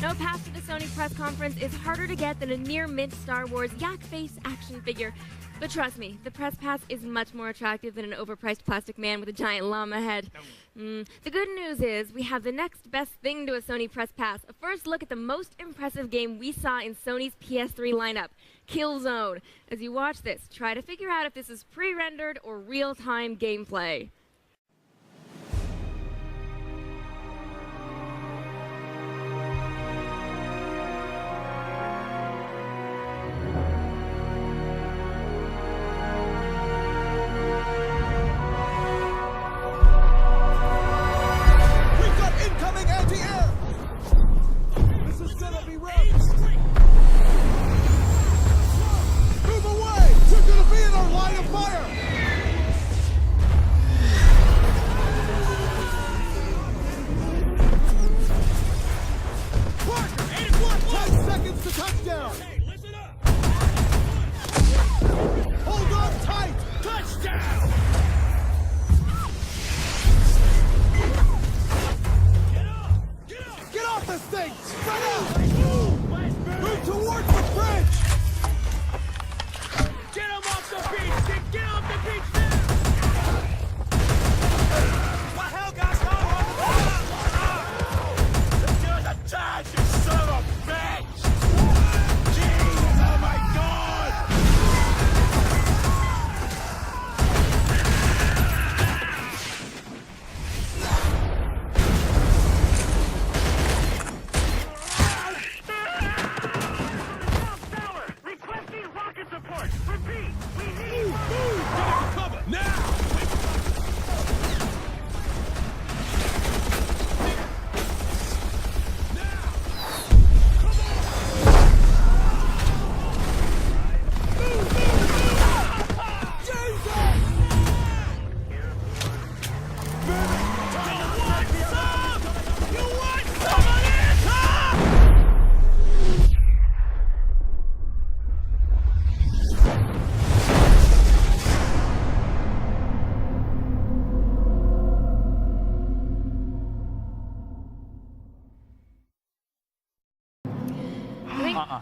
No path to the Sony press conference is harder to get than a near-mint Star Wars yak face action figure. But trust me, the press pass is much more attractive than an overpriced plastic man with a giant llama head. The good news is we have the next best thing to a Sony press pass, a first look at the most impressive game we saw in Sony's PS3 lineup, Killzone. As you watch this, try to figure out if this is pre-rendered or real-time gameplay.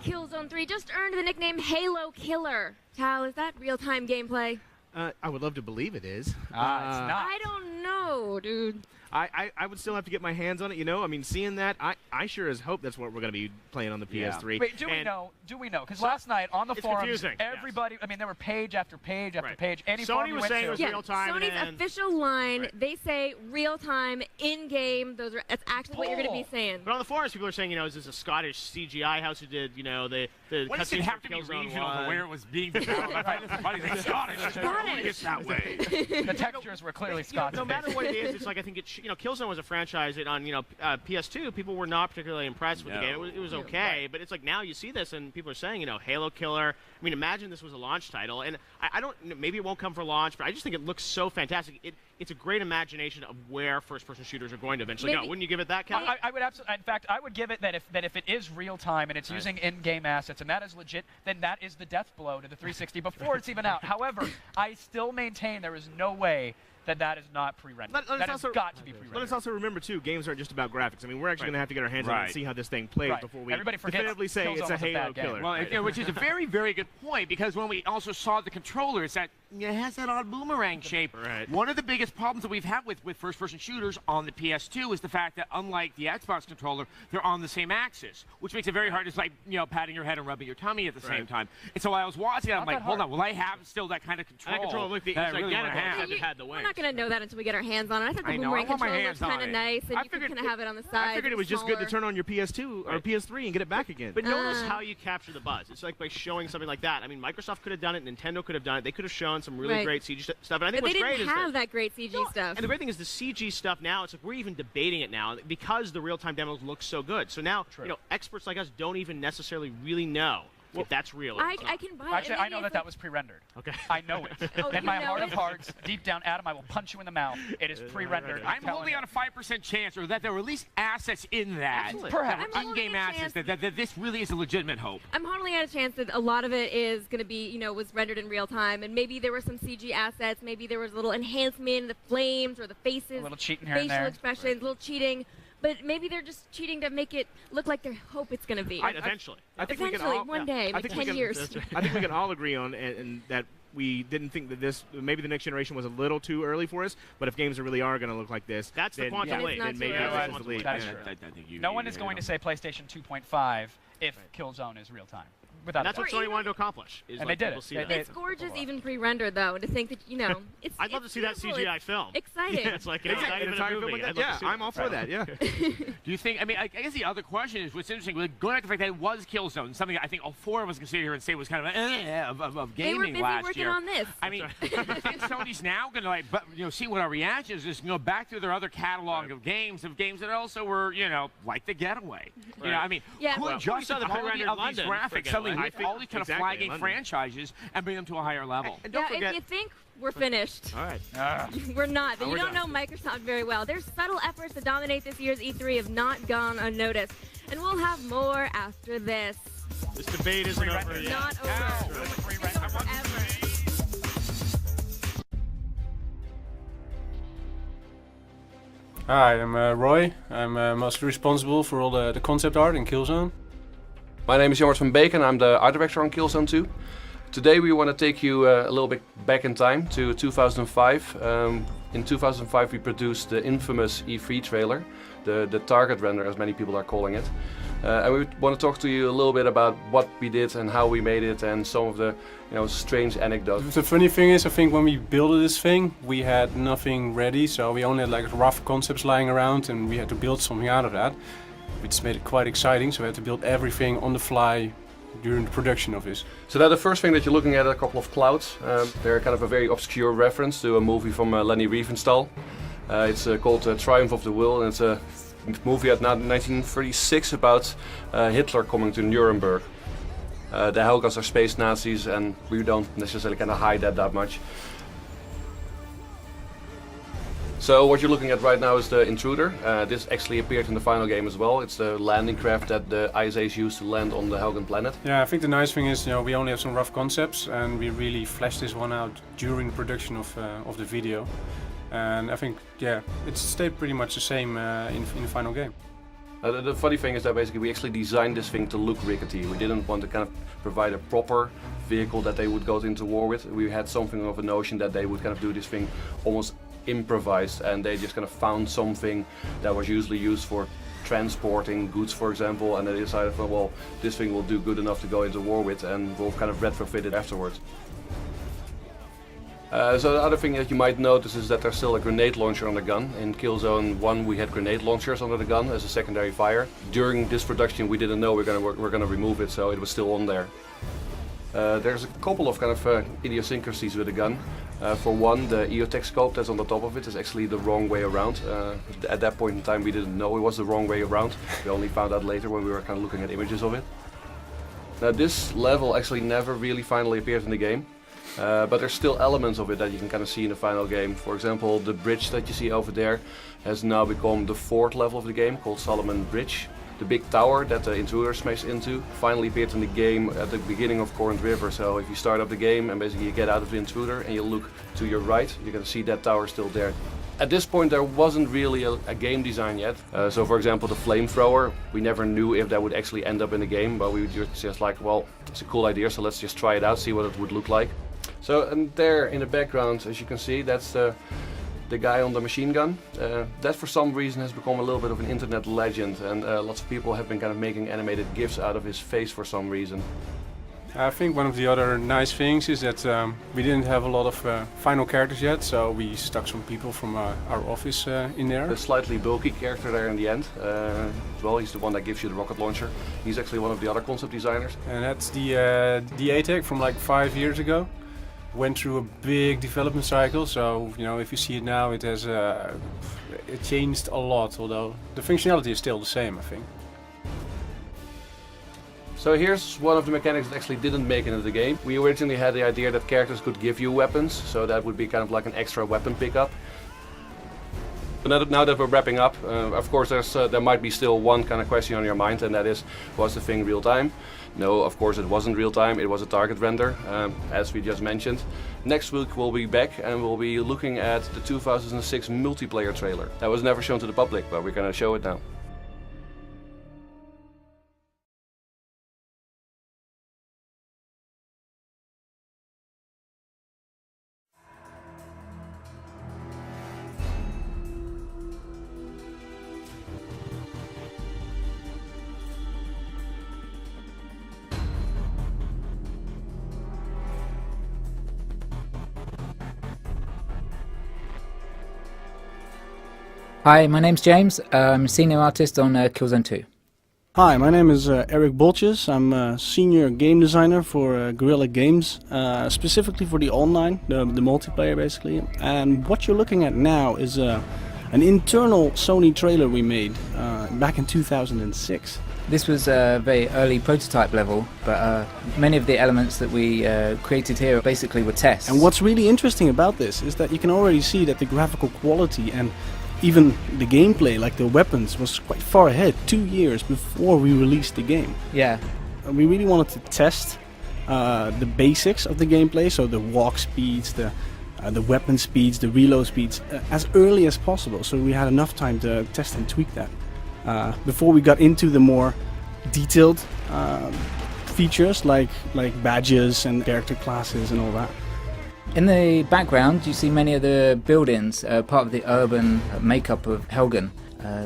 Killzone 3 just earned the nickname Halo Killer. Tal, is that real-time gameplay? I would love to believe it is. It's not. I don't know, dude. I would still have to get my hands on it, you know? I mean, seeing that, I sure as hope that's what we're going to be playing on the PS3. Wait, do we know? Because last night on the forums, confusing, everybody, I mean, there were page after page after page. Any Sony forum you was went saying to, it was real-time. Sony's official line, they say real-time, in-game. That's actually what you're going to be saying. But on the forums, people are saying, you know, is this a Scottish CGI house who did, you know, the what does it have to be regional to where it was being developed? I find this funny. It's Scottish. It's that way. The textures were clearly Scottish. No matter what it is, it's like I think it's, you know, Killzone was a franchise that on, you know, PS2, people were not particularly impressed with the game. It was okay, but it's like now you see this and people are saying, you know, Halo Killer. I mean, imagine this was a launch title, and I don't, maybe it won't come for launch, but I just think it looks so fantastic. It's a great imagination of where first-person shooters are going to eventually go. Wouldn't you give it that, Cal? I would absolutely. In fact, I would give it that if it is real time and it's using in-game assets and that is legit, then that is the death blow to the 360 before it's even out. However, I still maintain there is no way that is not pre-rendered. That has got to be pre-rendered. But let's also remember, too, games aren't just about graphics. I mean, we're actually going to have to get our hands on it and see how this thing plays before we definitively say it's a Halo killer. Well, which is a very, very good point, because when we also saw the controllers, that it has that odd boomerang shape. Right. One of the biggest problems that we've had with first-person shooters on the PS2 is the fact that, unlike the Xbox controller, they're on the same axis, which makes it very hard. It's like, you know, patting your head and rubbing your tummy at the same time. And so I was watching it, I'm like, hold on, will I have still that kind of control? That control looked identical, except it had the wings. We're not going to know that until we get our hands on it. I thought the boomerang control looks kind of nice, and you can kind of have it on the side. I figured it was just good to turn on your PS2 or PS3 and get it back again. But notice how you capture the buzz. It's like by showing something like that. I mean, Microsoft could have done it, Nintendo could have done it. They could have shown some really great CG stuff. And I think what's great is they didn't have that great CG stuff. And the great thing is the CG stuff now, it's like we're even debating it now because the real-time demos look so good. So now, you know, experts like us don't even necessarily really know if that's real. I can buy it. Actually, I know that was pre-rendered. Okay. I know it. In my heart of hearts, deep down, Adam, I will punch you in the mouth. It is pre-rendered. I'm holding on a 5% chance, or that there were at least assets in that. Perhaps. In-game assets, that this really is a legitimate hope. I'm holding out a chance that a lot of it is going to be, you know, was rendered in real time, and maybe there were some CG assets, maybe there was a little enhancement in the flames or the faces, a little cheating here and facial there. expressions, a little cheating. but maybe they're just cheating to make it look like they hope it's going to be. Eventually. I think we can Eventually, all, one day, I like think 10 years. I think we can all agree on and that we didn't think that maybe the next generation was a little too early for us, but if games really are going to look like this, that's the quantum leap. Then maybe That this is the leap. That is Yeah. true. No one is going to say PlayStation 2.5 if Killzone is real time. Without That's a what doubt. Sony wanted to accomplish. Is And like they did people it. see They that. did. It's gorgeous, even pre-rendered, though, to think that, it's I'd love to see that beautiful, CGI it's film. exciting. Yeah, it's like Is it not an even a entire film movie. like that? I'd love Yeah, to see I'm that. all for that. Yeah. Do you think? I mean, I guess the other question is what's interesting. Going back to the fact that it was Killzone, something I think all four of us can sit here and say was kind of They were gaming busy last working year. on this. I mean, I think Sony's now going to see what our reaction is. Just back through their other catalog of games that also were like The Getaway. I mean, Yeah. who Well, adjust we saw the the quality pre-rendered of these London for graphics, suddenly Getaway. lift all these kind of Exactly, flagging London. franchises and bring them to a higher level. And don't Yeah, forget. if you think we're finished, All right. we're not. But we're you don't done. know Microsoft very well. Their subtle efforts to dominate this year's E3 have not gone unnoticed. And we'll have more after this. This debate isn't over Pre-rendered. yet. Not over. No. It's Pre-rendered. over forever. Hi, I'm Roy. I'm mostly responsible for all the concept art in Killzone. My name is Jonathan van Beek and I'm the art director on Killzone 2. Today we want to take you a little bit back in time to 2005. In 2005 we produced the infamous E3 trailer, the target render as many people are calling it. And we want to talk to you a little bit about what we did and how we made it and some of the strange anecdotes. The funny thing is, I think when we built this thing, we had nothing ready, so we only had like rough concepts lying around and we had to build something out of that, which made it quite exciting, so we had to build everything on the fly during the production of this. So now the first thing that you're looking at are a couple of clouds. They're kind of a very obscure reference to a movie from Leni Riefenstahl. It's called Triumph of the Will, and it's a movie at 1936 about Hitler coming to Nuremberg. The Helgas are space Nazis, and we don't necessarily kind of hide that much. So what you're looking at right now is the Intruder. This actually appeared in the final game as well. It's the landing craft that the ISAs used to land on the Helgan planet. Yeah, I think the nice thing is, we only have some rough concepts and we really fleshed this one out during production of the video. And I think, yeah, it stayed pretty much the same in the final game. The funny thing is that basically we actually designed this thing to look rickety. We didn't want to kind of provide a proper vehicle that they would go into war with. We had something of a notion that they would kind of do this thing almost improvised, and they just kind of found something that was usually used for transporting goods, for example, and they decided, well, this thing will do good enough to go into war with, and we'll kind of retrofit it afterwards. So the other thing that you might notice is that there's still a grenade launcher on the gun. In Killzone 1 we had grenade launchers under the gun as a secondary fire. During this production we didn't know we're going to remove it, so it was still on there. There's a couple of kind of idiosyncrasies with the gun. For one, the EOTech scope that's on the top of it is actually the wrong way around. At that point in time we didn't know it was the wrong way around. We only found out later when we were kind of looking at images of it. Now this level actually never really finally appeared in the game. But there's still elements of it that you can kind of see in the final game. For example, the bridge that you see over there has now become the fourth level of the game, called Solomon Bridge. The big tower that the Intruder smashed into finally appeared in the game at the beginning of Corinth River. So if you start up the game and basically you get out of the Intruder and you look to your right, you're going to see that tower still there. At this point there wasn't really a game design yet. So for example the flamethrower, we never knew if that would actually end up in the game, but we were just like, well, it's a cool idea, so let's just try it out, see what it would look like. So and there in the background, as you can see, that's the guy on the machine gun. That for some reason has become a little bit of an internet legend, and lots of people have been kind of making animated GIFs out of his face for some reason. I think one of the other nice things is that we didn't have a lot of final characters yet, so we stuck some people from our office in there. The slightly bulky character there in the end, as well, he's the one that gives you the rocket launcher. He's actually one of the other concept designers. And that's the ATEC from like 5 years ago. Went through a big development cycle, so if you see it now, it has it changed a lot, although the functionality is still the same, I think. So here's one of the mechanics that actually didn't make it into the game. We originally had the idea that characters could give you weapons, so that would be kind of like an extra weapon pickup. But now that we're wrapping up, of course there might be still one kind of question on your mind, and that is, was the thing real time? No, of course it wasn't real time, it was a target render, as we just mentioned. Next week we'll be back and we'll be looking at the 2006 multiplayer trailer. That was never shown to the public, but we're gonna show it now. Hi, my name's James. I'm a senior artist on Killzone 2. Hi, my name is Eric Bolches. I'm a senior game designer for Guerilla Games, specifically for the online, the multiplayer basically. And what you're looking at now is an internal Sony trailer we made back in 2006. This was a very early prototype level, but many of the elements that we created here basically were tests. And what's really interesting about this is that you can already see that the graphical quality and even the gameplay, like the weapons, was quite far ahead, 2 years before we released the game. Yeah. We really wanted to test the basics of the gameplay, so the walk speeds, the weapon speeds, the reload speeds, as early as possible, so we had enough time to test and tweak that before we got into the more detailed features like badges and character classes and all that. In the background, you see many of the buildings, part of the urban makeup of Helgen.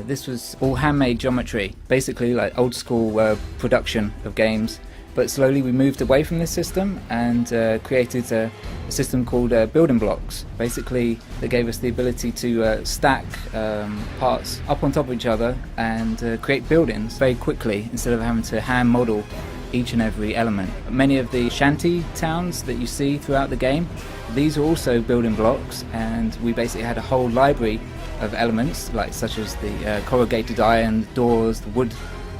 This was all handmade geometry, basically like old school production of games. But slowly we moved away from this system and created a system called building blocks. Basically, that gave us the ability to stack parts up on top of each other and create buildings very quickly instead of having to hand model each and every element. Many of the shanty towns that you see throughout the game, these are also building blocks, and we basically had a whole library of elements, like such as the corrugated iron, doors, the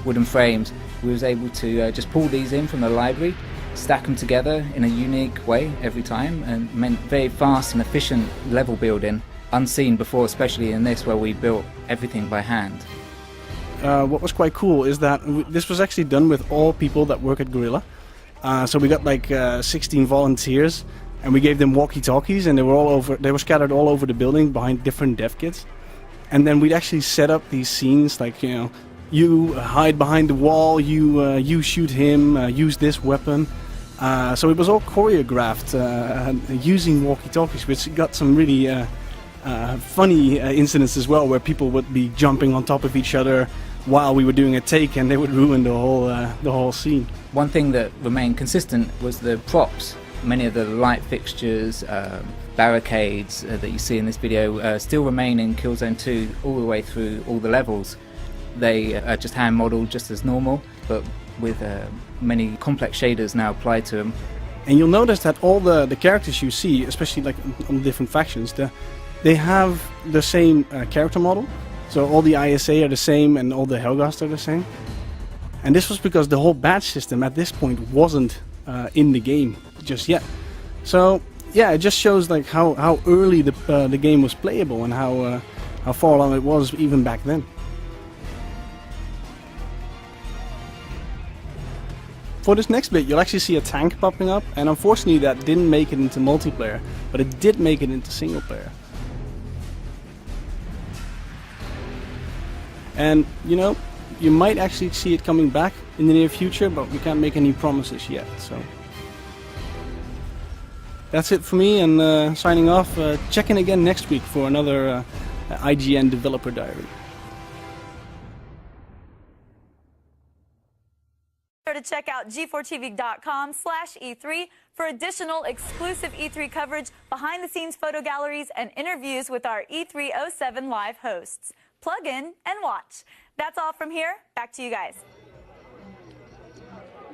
wooden frames. We was able to just pull these in from the library, stack them together in a unique way every time, and meant very fast and efficient level building, unseen before, especially in this where we built everything by hand. What was quite cool is that this was actually done with all people that work at Guerilla. So we got like 16 volunteers, and we gave them walkie-talkies, and they were scattered all over the building behind different dev kits. And then we'd actually set up these scenes, like, you know, you hide behind the wall, you shoot him, use this weapon. So it was all choreographed using walkie-talkies, which got some really funny incidents as well, where people would be jumping on top of each other while we were doing a take, and they would ruin the whole scene. One thing that remained consistent was the props. Many of the light fixtures, barricades that you see in this video still remain in Killzone 2 all the way through all the levels. They are just hand modelled just as normal, but with many complex shaders now applied to them. And you'll notice that all the characters you see, especially like on the different factions, they have the same character model. So all the ISA are the same and all the Helghast are the same. And this was because the whole badge system at this point wasn't in the game just yet. So yeah, it just shows like how early the game was playable and how far along it was even back then. For this next bit, you'll actually see a tank popping up, and unfortunately that didn't make it into multiplayer, but it did make it into single player. And you know, you might actually see it coming back in the near future, but we can't make any promises yet. So that's it for me, and signing off. Check in again next week for another IGN developer diary. To check out G4TV.com/E3 for additional exclusive E3 coverage, behind-the-scenes photo galleries, and interviews with our E307 live hosts. Plug in and watch. That's all from here. Back to you guys.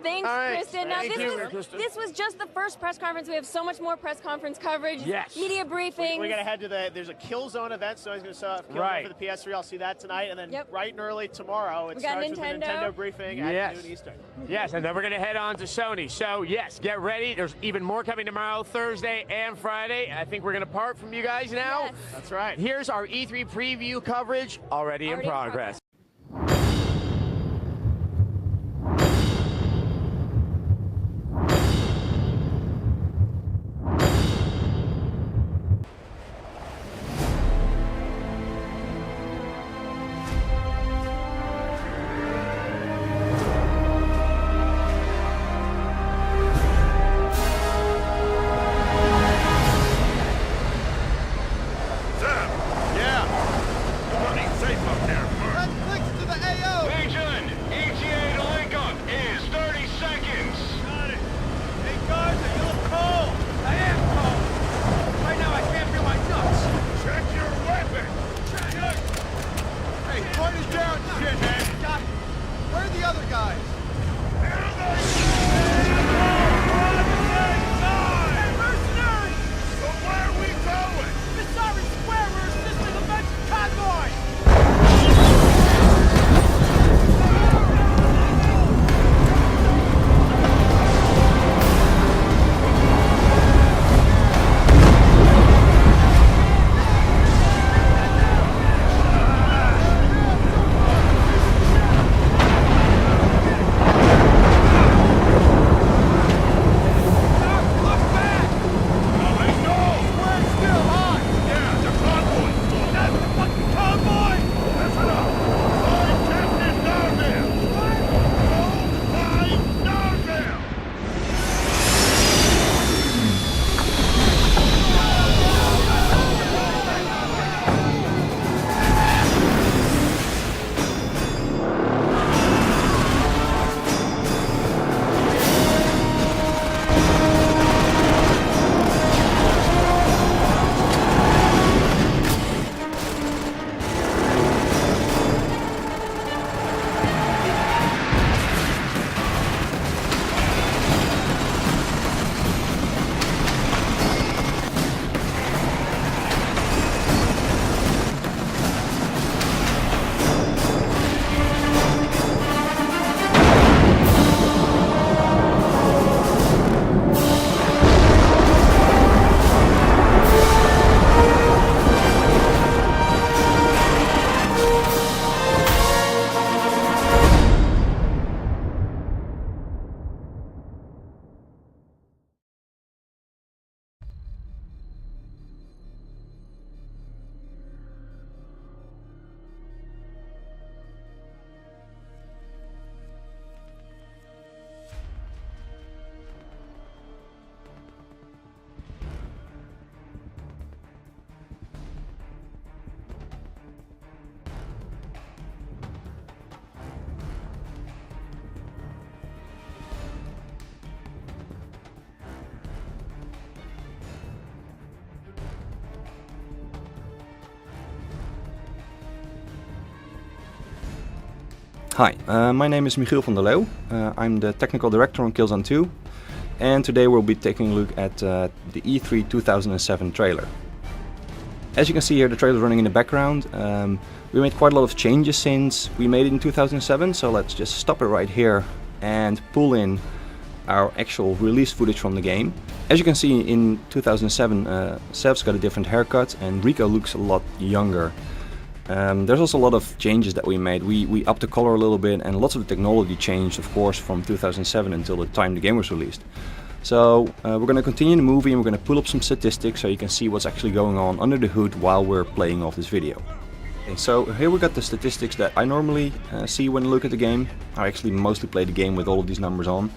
Thanks, All right. Kristen. Now, Thank you, this was just the first press conference. We have so much more press conference coverage. Yes. Media briefings. We got to head to there's a Killzone event, so he's going to show up Killzone for the PS3. I'll see that tonight, and then bright and early tomorrow, it starts with the Nintendo briefing at noon Eastern. Yes, and then we're going to head on to Sony. So, yes, get ready. There's even more coming tomorrow, Thursday and Friday. I think we're going to part from you guys now. Yes. That's right. Here's our E3 preview coverage already in progress. Enemies down, shithead! Got it. Where are the other guys? Hey, mercenaries! So where are we going? Missouri Square, we're assisting a Mexican convoy! Hi, my name is Michiel van der Leeuw. I'm the technical director on Killzone 2, and today we'll be taking a look at the E3 2007 trailer. As you can see here, the trailer is running in the background. We made quite a lot of changes since we made it in 2007, so let's just stop it right here and pull in our actual release footage from the game. As you can see, in 2007, Sev's got a different haircut and Rico looks a lot younger. There's also a lot of changes that we made. We upped the color a little bit, and lots of the technology changed, of course, from 2007 until the time the game was released. So we're going to continue the movie, and we're going to pull up some statistics so you can see what's actually going on under the hood while we're playing off this video. Okay, so here we got the statistics that I normally see when I look at the game. I actually mostly play the game with all of these numbers on.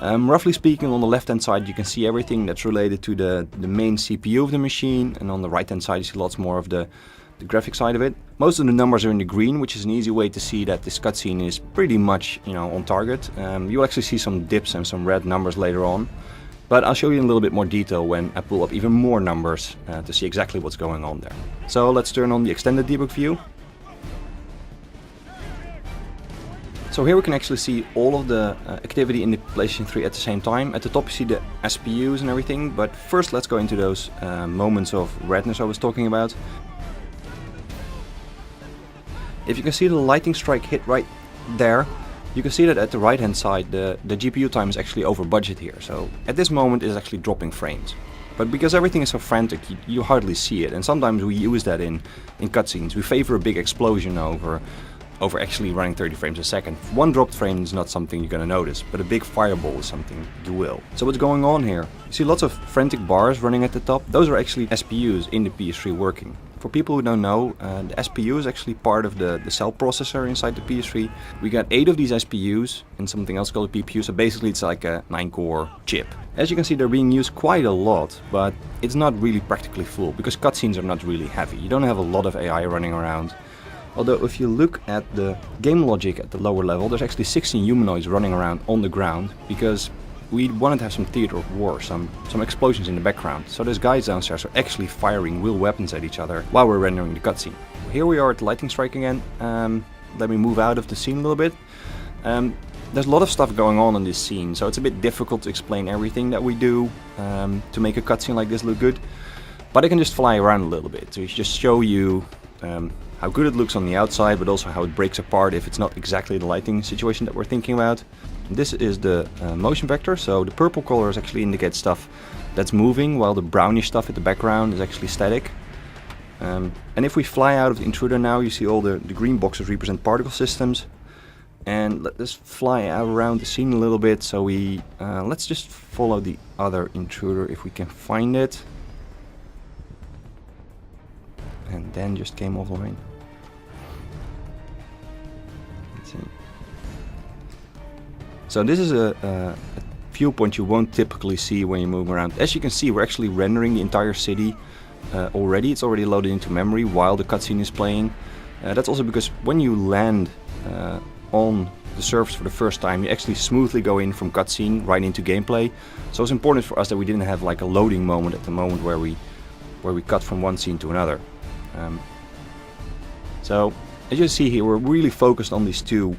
Roughly speaking, on the left hand side you can see everything that's related to the main CPU of the machine, and on the right hand side you see lots more of the graphic side of it. Most of the numbers are in the green, which is an easy way to see that this cutscene is pretty much, on target. You'll actually see some dips and some red numbers later on, but I'll show you in a little bit more detail when I pull up even more numbers to see exactly what's going on there. So let's turn on the extended debug view. So here we can actually see all of the activity in the PlayStation 3 at the same time. At the top you see the SPUs and everything, but first let's go into those moments of redness I was talking about. If you can see the lightning strike hit right there, you can see that at the right hand side the GPU time is actually over budget here. So at this moment it's actually dropping frames. But because everything is so frantic, you hardly see it, and sometimes we use that in cutscenes. We favor a big explosion over actually running 30 frames a second. One dropped frame is not something you're gonna notice, but a big fireball is something you will. So what's going on here? You see lots of frantic bars running at the top. Those are actually SPUs in the PS3 working. For people who don't know, the SPU is actually part of the cell processor inside the PS3. We got 8 of these SPUs and something else called a PPU, so basically it's like a 9-core chip. As you can see, they're being used quite a lot, but it's not really practically full, because cutscenes are not really heavy. You don't have a lot of AI running around. Although if you look at the game logic at the lower level, there's actually 16 humanoids running around on the ground, because we wanted to have some theater of war, some explosions in the background. So those guys downstairs are actually firing real weapons at each other while we're rendering the cutscene. Here we are at the lightning strike again. let me move out of the scene a little bit. There's a lot of stuff going on in this scene, so it's a bit difficult to explain everything that we do to make a cutscene like this look good. But I can just fly around a little bit to just show you how good it looks on the outside, but also how it breaks apart if it's not exactly the lighting situation that we're thinking about. This is the motion vector, so the purple colors actually indicate stuff that's moving, while the brownish stuff at the background is actually static. And if we fly out of the intruder now, you see all the green boxes represent particle systems. And let's fly around the scene a little bit, so we let's just follow the other intruder if we can find it. And then just came offline. Let's see. So this is a viewpoint you won't typically see when you're moving around. As you can see, we're actually rendering the entire city already. It's already loaded into memory while the cutscene is playing. That's also because when you land on the surface for the first time, you actually smoothly go in from cutscene right into gameplay. So it's important for us that we didn't have like a loading moment at the moment where we cut from one scene to another. So as you see here, we're really focused on these two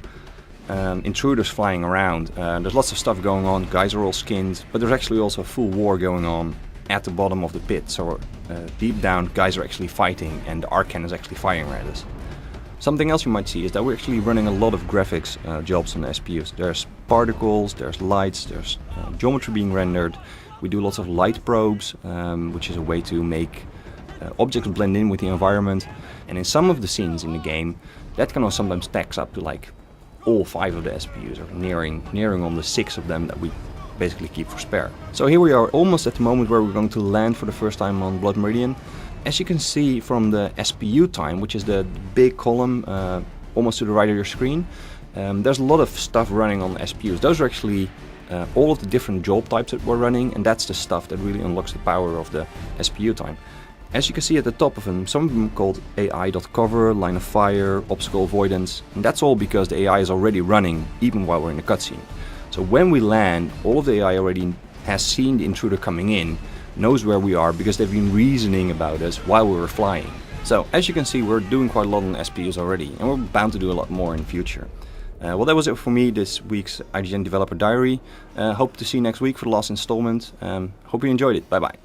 intruders flying around. There's lots of stuff going on, guys are all skinned, but there's actually also a full war going on at the bottom of the pit. So deep down, guys are actually fighting and the arc cannon is actually firing at us. Something else you might see is that we're actually running a lot of graphics jobs on the SPUs. There's particles, there's lights, there's geometry being rendered. We do lots of light probes, which is a way to make objects blend in with the environment. And in some of the scenes in the game, that kind of sometimes stacks up to like all 5 of the SPUs, or nearing on the 6 of them that we basically keep for spare. So here we are almost at the moment where we're going to land for the first time on Blood Meridian. As you can see from the SPU time, which is the big column almost to the right of your screen, there's a lot of stuff running on the SPUs. Those are actually all of the different job types that we're running, and that's the stuff that really unlocks the power of the SPU time. As you can see at the top of them, some of them called AI.cover, line of fire, obstacle avoidance, and that's all because the AI is already running even while we're in the cutscene. So when we land, all of the AI already has seen the intruder coming in, knows where we are because they've been reasoning about us while we were flying. So as you can see, we're doing quite a lot on SPUs already, and we're bound to do a lot more in the future. Well, that was it for me, this week's IGN Developer Diary. Hope to see you next week for the last installment. Hope you enjoyed it. Bye bye.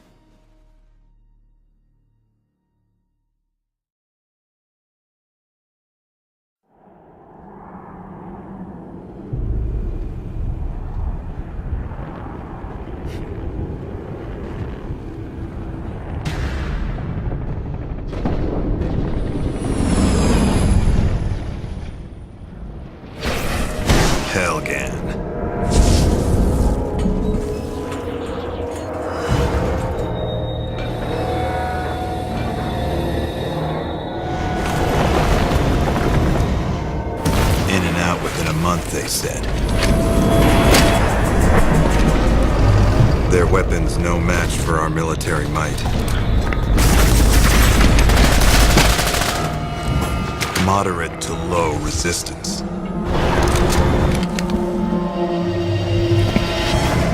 They said. Their weapons no match for our military might. Moderate to low resistance.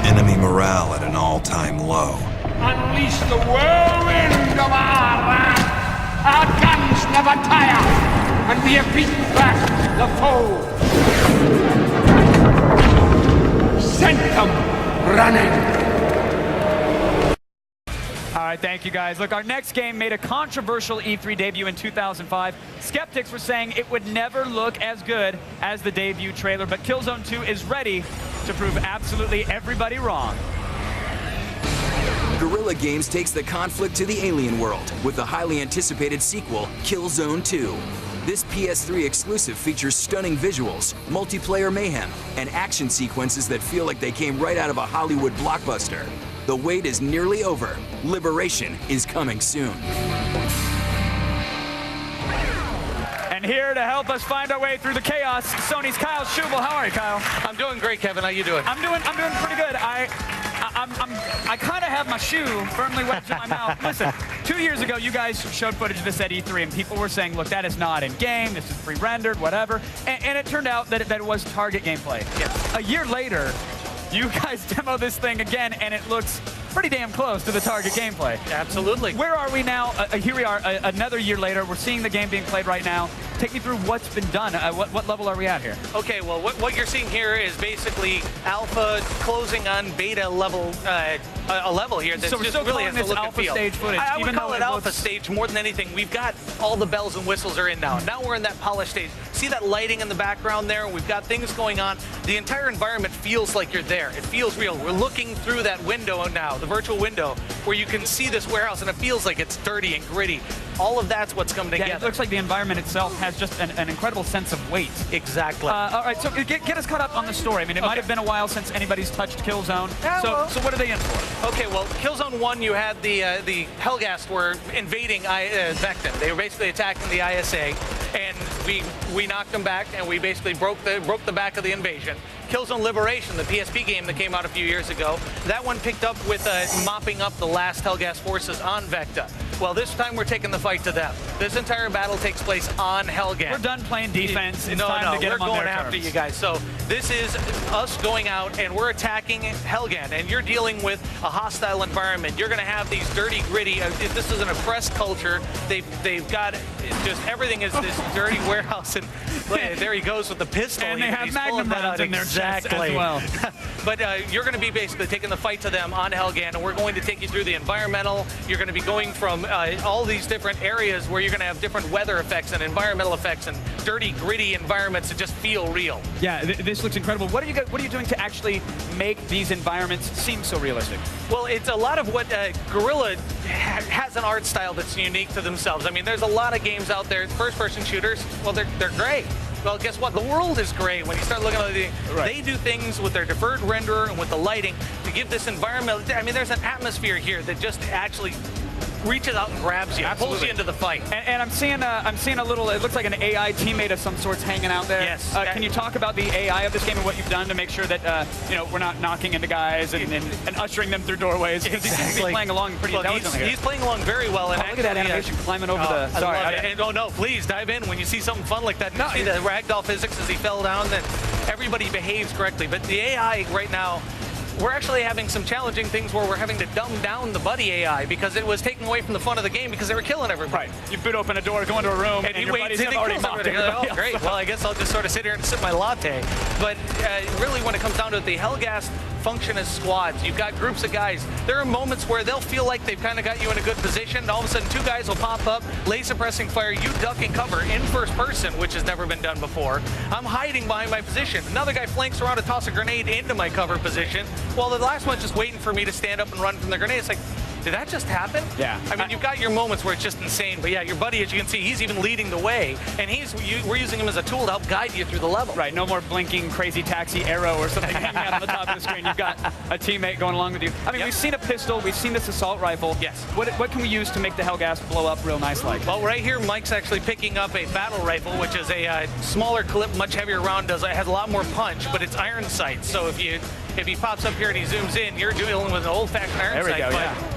Enemy morale at an all-time low. Unleash the whirlwind of our wrath! Our guns never tire! And we have beaten back the foe! Sent them running! All right, thank you guys. Look, our next game made a controversial E3 debut in 2005. Skeptics were saying it would never look as good as the debut trailer, but Killzone 2 is ready to prove absolutely everybody wrong. Guerilla Games takes the conflict to the alien world with the highly anticipated sequel, Killzone 2. This PS3 exclusive features stunning visuals, multiplayer mayhem, and action sequences that feel like they came right out of a Hollywood blockbuster. The wait is nearly over. Liberation is coming soon. And here to help us find our way through the chaos, Sony's Kyle Schubel. How are you, Kyle? I'm doing great, Kevin. How you doing? I'm doing pretty good. I kind of have my shoe firmly wedged in my mouth. Listen, 2 years ago, you guys showed footage of this at E3, and people were saying, look, that is not in-game, this is pre-rendered, whatever. And it turned out that it was target gameplay. Yes. A year later, you guys demo this thing again, and it looks pretty damn close to the target gameplay. Absolutely. Where are we now? Here we are, another year later. We're seeing the game being played right now. take me through what's been done. What level are we at here? Okay, well, what you're seeing here is basically alpha closing on beta level, a level here that so just still really has this the look and alpha feel. stage footage. I would even call though it alpha stage more than anything. We've got all the bells and whistles are in now. Now we're in that polished stage. See that lighting in the background there? We've got things going on. The entire environment feels like you're there. It feels real. We're looking through that window now, the virtual window, where you can see this warehouse, and it feels like it's dirty and gritty. All of that's what's come together. Yeah, it looks like the environment itself has just an incredible sense of weight. Exactly. All right, so get us caught up on the story. I mean, it might have been a while since anybody's touched Killzone. Yeah, so what are they in for? Okay, well, Killzone 1, you had the Helghast were invading Vecton. They were basically attacking the ISA, and we knocked them back, and we basically broke the back of the invasion. Killzone Liberation, the PSP game that came out a few years ago, that one picked up with mopping up the last Helghast forces on Vecta. Well, this time we're taking the fight to them. This entire battle takes place on Helghast. We're done playing defense. It's time to get them on we're their going after terms. you guys. So this is us going out and we're attacking Helghast, and you're dealing with a hostile environment. You're going to have these dirty, gritty. This is an oppressed culture. They've got just everything is this dirty warehouse, and there he goes with the pistol. And they have Magnum rounds in their chest as well. But you're going to be basically taking the fight to them on Helghast, and we're going to take you through the environmental. You're going to be going from all these different areas where you're going to have different weather effects and environmental effects and dirty, gritty environments that just feel real. Yeah, this looks incredible. What are you doing to actually make these environments seem so realistic? Well, it's a lot of what Guerilla has an art style that's unique to themselves. I mean, there's a lot of games out there, first-person shooters. Well, they're great. Well, guess what? The world is gray when you start looking at it. They do things with their deferred renderer and with the lighting to give this environment. I mean, there's an atmosphere here that just actually reaches out and grabs you, pulls you into the fight. And I'm seeing a little. It looks like an AI teammate of some sorts hanging out there. Yes. Can you talk about the AI of this game and what you've done to make sure that we're not knocking into guys and ushering them through doorways? Because he seems to be playing along pretty intelligently here. He's playing along very well. And look at that animation climbing over the. Sorry. Oh no! Please dive in when you see something fun like that. You see the ragdoll physics as he fell down. Then everybody behaves correctly. But the AI right now, we're actually having some challenging things where we're having to dumb down the buddy AI because it was taking away from the fun of the game because they were killing everybody. Right. You boot open a door, go into a room, and your buddies have already mocked everybody. Oh, great. Well, I guess I'll just sort of sit here and sip my latte. But really, when it comes down to it, the Helghast function as squads. You've got groups of guys. There are moments where they'll feel like they've kind of got you in a good position, and all of a sudden 2 guys will pop up, lay suppressing fire, you duck and cover in first person, which has never been done before. I'm hiding behind my position. Another guy flanks around to toss a grenade into my cover position, while the last one's just waiting for me to stand up and run from the grenade. It's like, did that just happen? Yeah. I mean, you've got your moments where it's just insane, but yeah, your buddy, as you can see, he's even leading the way, and we're using him as a tool to help guide you through the level. Right, no more blinking crazy taxi arrow or something hanging out on the top of the screen. You've got a teammate going along with you. I mean, we've seen a pistol, we've seen this assault rifle. Yes. What can we use to make the Helghast blow up real nice like? Well, right here, Mike's actually picking up a battle rifle, which is a smaller clip, much heavier round, has a lot more punch, but it's iron sights. So if he pops up here and he zooms in, you're dealing with an old-fashioned iron sight. There we go, yeah.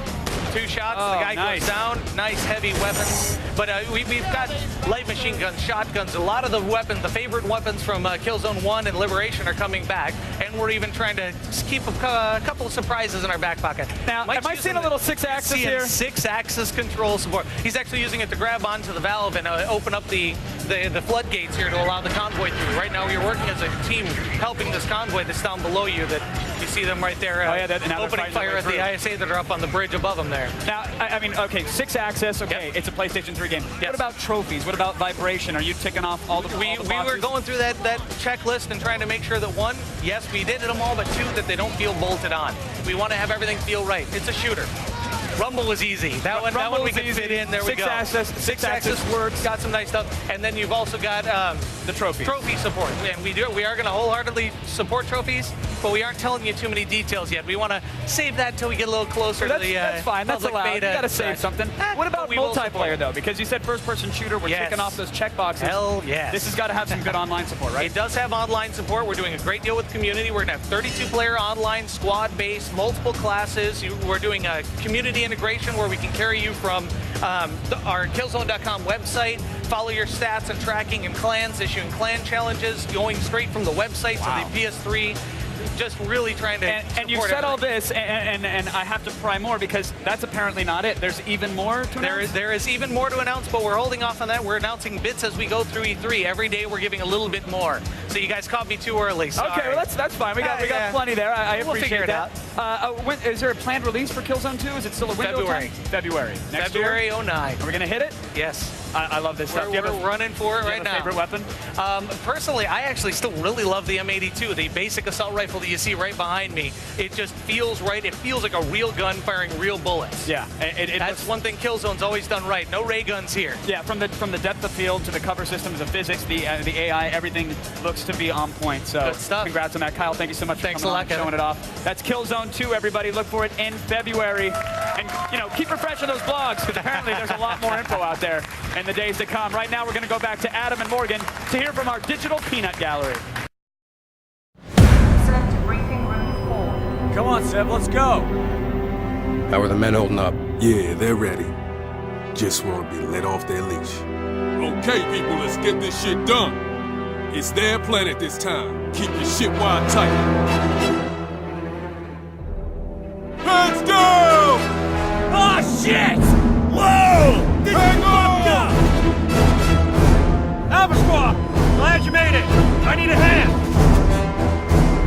2 shots, the guy goes down. Nice heavy weapons. But we've got light machine guns, shotguns. A lot of the weapons, the favorite weapons from Killzone 1 and Liberation are coming back. And we're even trying to keep a couple of surprises in our back pocket. Now, am I seeing a little 6-axis here? 6-axis control support. He's actually using it to grab onto the valve and open up the floodgates here to allow the convoy through. Right now, you're working as a team helping this convoy that's down below you. That you see them right there opening fire at the ISA that are up on the bridge above them there. Now, I mean, okay, 6-axis, okay, it's a PlayStation 3 game. What about trophies? What about vibration? Are you ticking off all the boxes? We were going through that checklist and trying to make sure that 1, yes, we did them all, but 2, that they don't feel bolted on. We want to have everything feel right. It's a shooter. Rumble was easy. That one we could fit in. There we go. 6-axis works. Got some nice stuff. And then you've also got the trophy support. And we are going to wholeheartedly support trophies, but we aren't telling you too many details yet. We want to save that till we get a little closer to the That's fine. That's allowed. You got to save something. What about multiplayer though? Because you said first-person shooter. We're ticking off those checkboxes. Hell yes. This has got to have some good online support, right? It does have online support. We're doing a great deal with community. We're going to have 32-player online, squad-based, multiple classes. We're doing a community integration where we can carry you from our Killzone.com website, follow your stats and tracking and clans, issuing clan challenges, going straight from the website to the PS3. just really trying to. And you said all this, and I have to pry more because that's apparently not it. There's even more to announce? There is even more to announce, but we're holding off on that. We're announcing bits as we go through E3. Every day we're giving a little bit more. So you guys caught me too early. Sorry. Okay, well that's fine. We got plenty there. I We'll appreciate figure it that. Is there a planned release for Killzone 2? Is it still a window February. time? February. Next February year? 09. Are we gonna hit it? Yes. I love this stuff. We're running for it right now. Favorite weapon? Personally, I actually still really love the M82, the basic assault rifle that you see right behind me. It just feels right. It feels like a real gun firing real bullets. Yeah, that's one thing Killzone's always done right. No ray guns here. Yeah, from the depth of field to the cover systems, the physics, the AI, everything looks to be on point. So good stuff. Congrats on that, Kyle. Thank you so much for coming on and showing it off. That's Killzone 2, everybody. Look for it in February. And, keep refreshing those blogs because apparently there's a lot more info out there in the days to come. Right now, we're going to go back to Adam and Morgan to hear from our digital peanut gallery. Come on, Seb, let's go. How are the men holding up? Yeah, they're ready. Just want to be let off their leash. Okay, people, let's get this shit done. It's their planet this time. Keep your shit wide tight. Hands down! Oh, shit! Whoa! This is fucked up! Alpha Squad, glad you made it. I need a hand.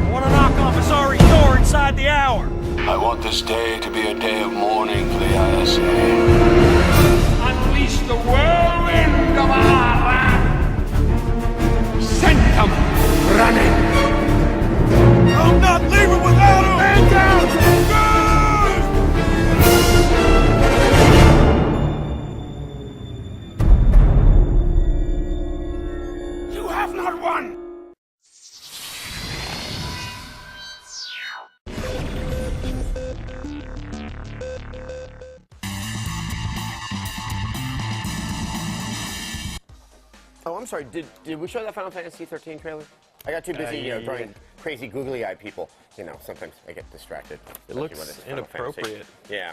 I want to knock off a sorry door inside the hour. I want this day to be a day of mourning for the ISA. Unleash the whirlwind of our wrath. Send them running. I'm not leaving without him! Man down! You have not won! Oh, I'm sorry. Did we show that Final Fantasy 13 trailer? I got too busy, drawing crazy googly-eyed people. Sometimes I get distracted. It looks inappropriate. Yeah.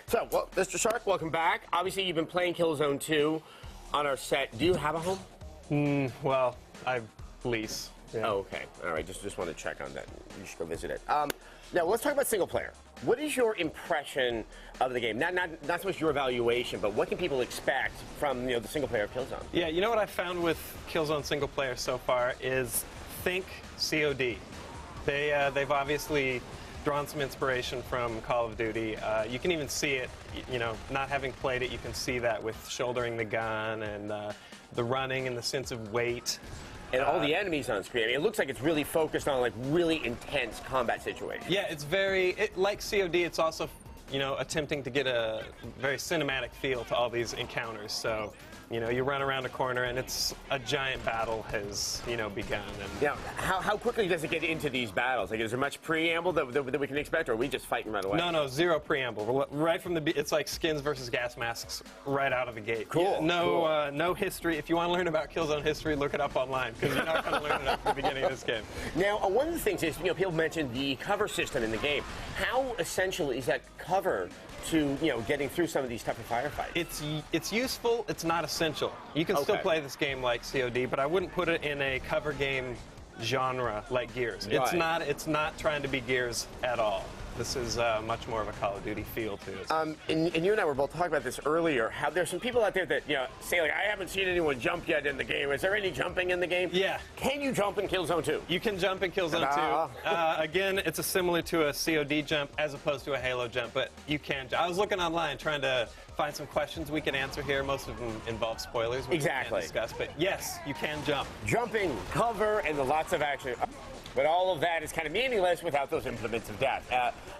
So, well, Mr. Shark, welcome back. Obviously, you've been playing Killzone 2 on our set. Do you have a home? Well, I lease. Yeah. Oh, okay. All right. Just want to check on that. You should go visit it. Now, let's talk about single player. What is your impression of the game? Not so much your evaluation, but what can people expect from the single player of Killzone? Yeah, you know what I found with Killzone single player so far is think COD. They've obviously drawn some inspiration from Call of Duty. You can even see it, not having played it, you can see that with shouldering the gun and the running and the sense of weight. And all the enemies on screen. I mean, it looks like it's really focused on really intense combat situations. Yeah, it's like COD. It's also, attempting to get a very cinematic feel to all these encounters. So, you run around a corner and it's a giant battle has, begun. And how quickly does it get into these battles? Like, is there much preamble that we can expect, or are we just fighting right away? No, zero preamble. Right from it's like skins versus gas masks right out of the gate. Cool. No history. If you want to learn about Killzone history, look it up online because you're not going to learn it at the beginning of this game. Now, one of the things is, people mentioned the cover system in the game. How essential is that cover to getting through some of these tougher firefights? It's useful. It's not essential. You can still play this game like COD, but I wouldn't put it in a cover game genre like Gears. Right. It's not trying to be Gears at all. This is much more of a Call of Duty feel to it. And you and I were both talking about this earlier, how there's some people out there that say, I haven't seen anyone jump yet in the game. Is there any jumping in the game? Yeah. Can you jump in Killzone 2? You can jump in Killzone 2. Again, it's similar to a COD jump as opposed to a Halo jump, but you can. I was looking online trying to find some questions we can answer here. Most of them involve spoilers, which we can't discuss. But yes, you can jump. Jumping, cover, and lots of action. But all of that is kind of meaningless without those implements of death.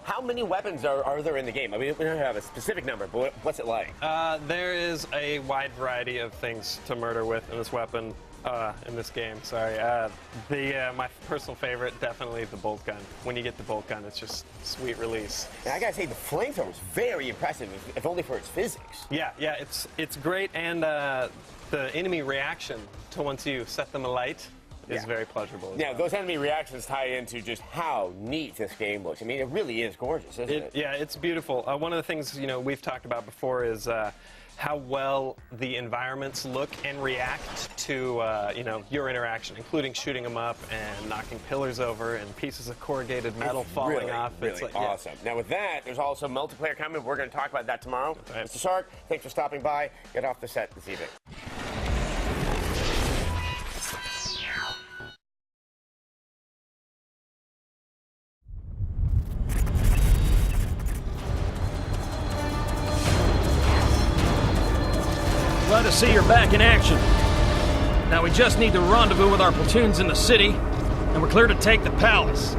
How many weapons are there in the game? I mean, we don't have a specific number, but what's it like? There is a wide variety of things to murder with in this weapon, in this game. Sorry. My personal favorite, definitely the bolt gun. When you get the bolt gun, it's just sweet release. And I gotta say, the flamethrower is very impressive, if only for its physics. Yeah, it's great, and the enemy reaction to once you set them alight is very pleasurable. Now, those enemy reactions tie into just how neat this game looks. I mean, it really is gorgeous, isn't it? Yeah, it's beautiful. One of the things we've talked about before is how well the environments look and react to your interaction, including shooting them up and knocking pillars over and pieces of corrugated metal falling off. It's really awesome. Yeah. Now with that, there's also multiplayer coming. We're going to talk about that tomorrow. Right. Mr. Shark, thanks for stopping by. Get off the set this evening. Glad to see you're back in action. Now we just need to rendezvous with our platoons in the city, and we're clear to take the palace.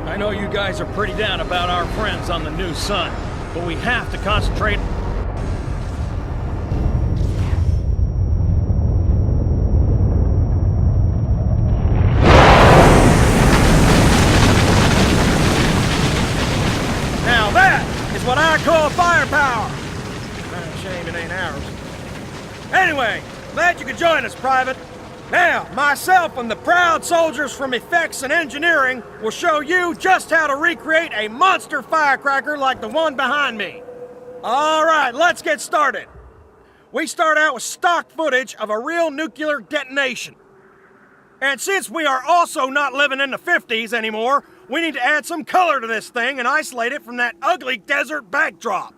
I know you guys are pretty down about our friends on the new sun, but we have to concentrate. Now that is what I call firepower. Shame it ain't ours. Anyway, glad you could join us, Private. Now, myself and the proud soldiers from Effects and Engineering will show you just how to recreate a monster firecracker like the one behind me. All right, let's get started. We start out with stock footage of a real nuclear detonation. And since we are also not living in the 50s anymore, we need to add some color to this thing and isolate it from that ugly desert backdrop.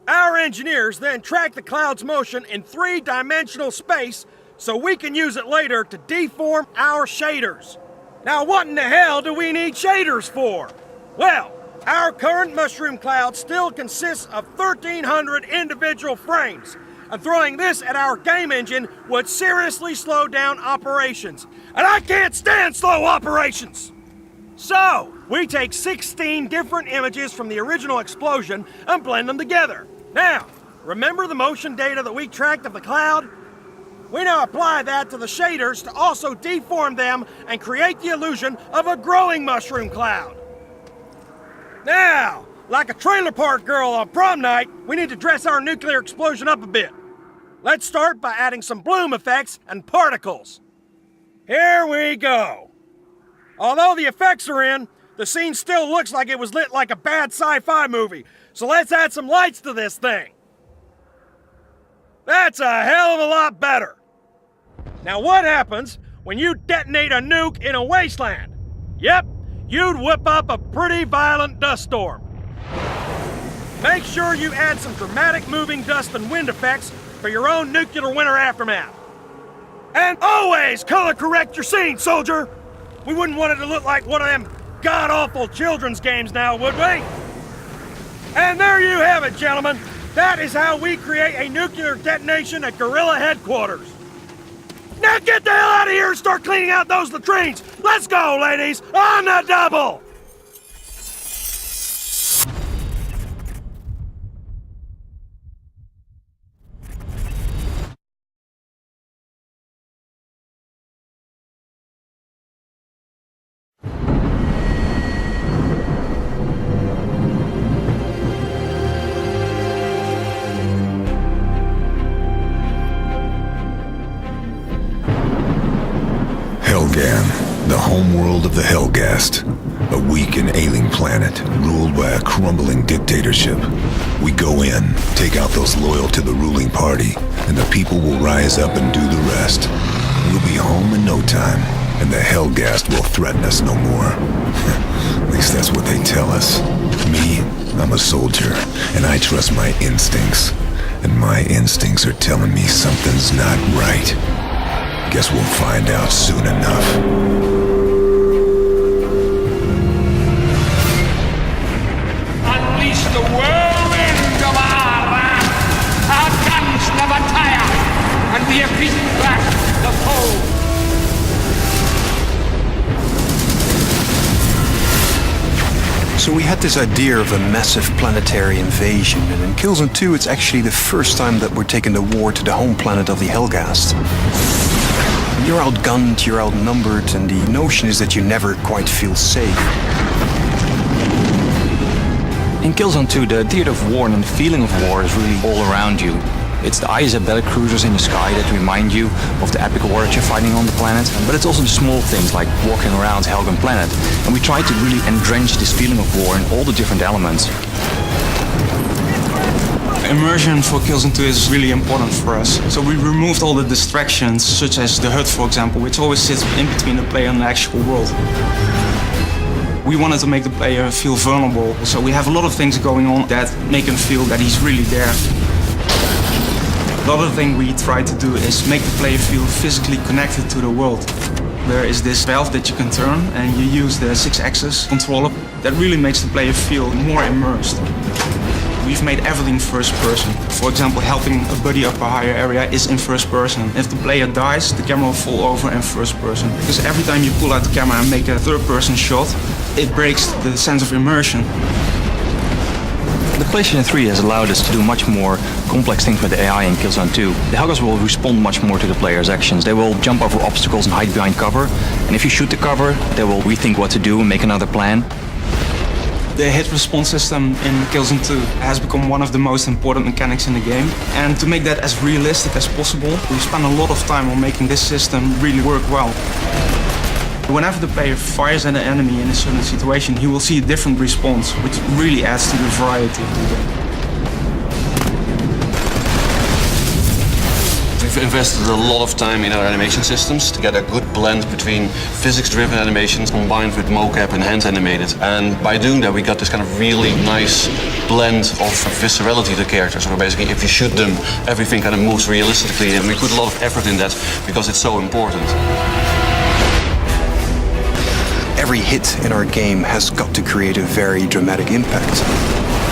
Our engineers then track the cloud's motion in 3-dimensional space so we can use it later to deform our shaders. Now what in the hell do we need shaders for? Well, our current mushroom cloud still consists of 1,300 individual frames, and throwing this at our game engine would seriously slow down operations. And I can't stand slow operations! So, we take 16 different images from the original explosion and blend them together. Now, remember the motion data that we tracked of the cloud? We now apply that to the shaders to also deform them and create the illusion of a growing mushroom cloud. Now, like a trailer park girl on prom night, we need to dress our nuclear explosion up a bit. Let's start by adding some bloom effects and particles. Here we go. Although the effects are in, the scene still looks like it was lit like a bad sci-fi movie. So let's add some lights to this thing. That's a hell of a lot better. Now what happens when you detonate a nuke in a wasteland? Yep, you'd whip up a pretty violent dust storm. Make sure you add some dramatic moving dust and wind effects for your own nuclear winter aftermath. And always color correct your scene, soldier. We wouldn't want it to look like one of them god-awful children's games now, would we? And there you have it, gentlemen. That is how we create a nuclear detonation at Guerilla headquarters. Now get the hell out of here and start cleaning out those latrines. Let's go, ladies, on the double. The homeworld of the Helghast, a weak and ailing planet ruled by a crumbling dictatorship. We go in, take out those loyal to the ruling party, and the people will rise up and do the rest. We'll be home in no time, and the Helghast will threaten us no more. At least that's what they tell us. Me, I'm a soldier, and I trust my instincts. And my instincts are telling me something's not right. Guess we'll find out soon enough. Unleash the whirlwind of our wrath! Our guns never tire! And we have beaten back the foe! So we had this idea of a massive planetary invasion, and in Killzone 2 it's actually the first time that we're taking the war to the home planet of the Helghast. You're outgunned, you're outnumbered, and the notion is that you never quite feel safe. In Killzone 2, the theater of war and the feeling of war is really all around you. It's the ISA battlecruisers in the sky that remind you of the epic war that you're fighting on the planet, but it's also the small things like walking around Helgen Planet, and we try to really entrench this feeling of war in all the different elements. Immersion for Killzone 2 is really important for us. So we removed all the distractions, such as the HUD, for example, which always sits in between the player and the actual world. We wanted to make the player feel vulnerable, so we have a lot of things going on that make him feel that he's really there. The other thing we try to do is make the player feel physically connected to the world. There is this valve that you can turn, and you use the 6-axis controller. That really makes the player feel more immersed. We've made everything first person. For example, helping a buddy up a higher area is in first person. If the player dies, the camera will fall over in first person. Because every time you pull out the camera and make a third person shot, it breaks the sense of immersion. The PlayStation 3 has allowed us to do much more complex things with the AI in Killzone 2. The Helgas will respond much more to the player's actions. They will jump over obstacles and hide behind cover. And if you shoot the cover, they will rethink what to do and make another plan. The hit response system in Killzone 2 has become one of the most important mechanics in the game. And to make that as realistic as possible, we spent a lot of time on making this system really work well. Whenever the player fires at an enemy in a certain situation, he will see a different response, which really adds to the variety of the game. We've invested a lot of time in our animation systems to get a good blend between physics-driven animations combined with mocap and hand-animated. And by doing that, we got this kind of really nice blend of viscerality to the characters. So basically, if you shoot them, everything kind of moves realistically, and we put a lot of effort in that because it's so important. Every hit in our game has got to create a very dramatic impact.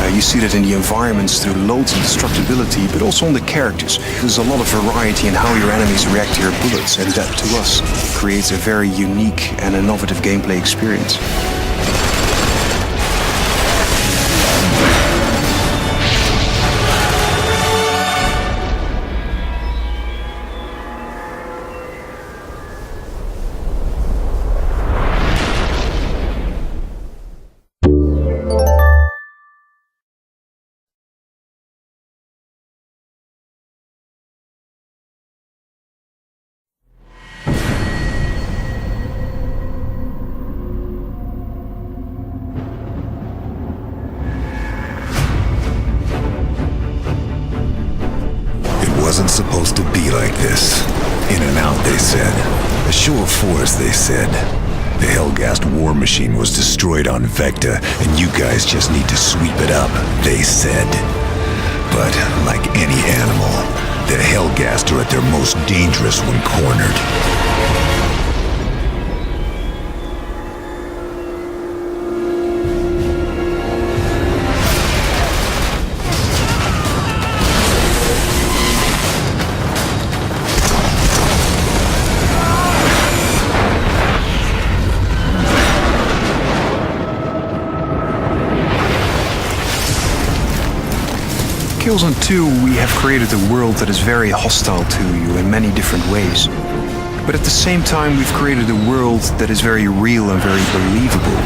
You see that in the environments through loads and destructibility, but also on the characters. There's a lot of variety in how your enemies react to your bullets, and that, to us, creates a very unique and innovative gameplay experience. Wasn't supposed to be like this. In and out, they said. A show of force, they said. The Hellgast war machine was destroyed on Vecta, and you guys just need to sweep it up, they said. But, like any animal, the Hellgast are at their most dangerous when cornered. Killzone 2, we have created a world that is very hostile to you in many different ways. But at the same time, we've created a world that is very real and very believable.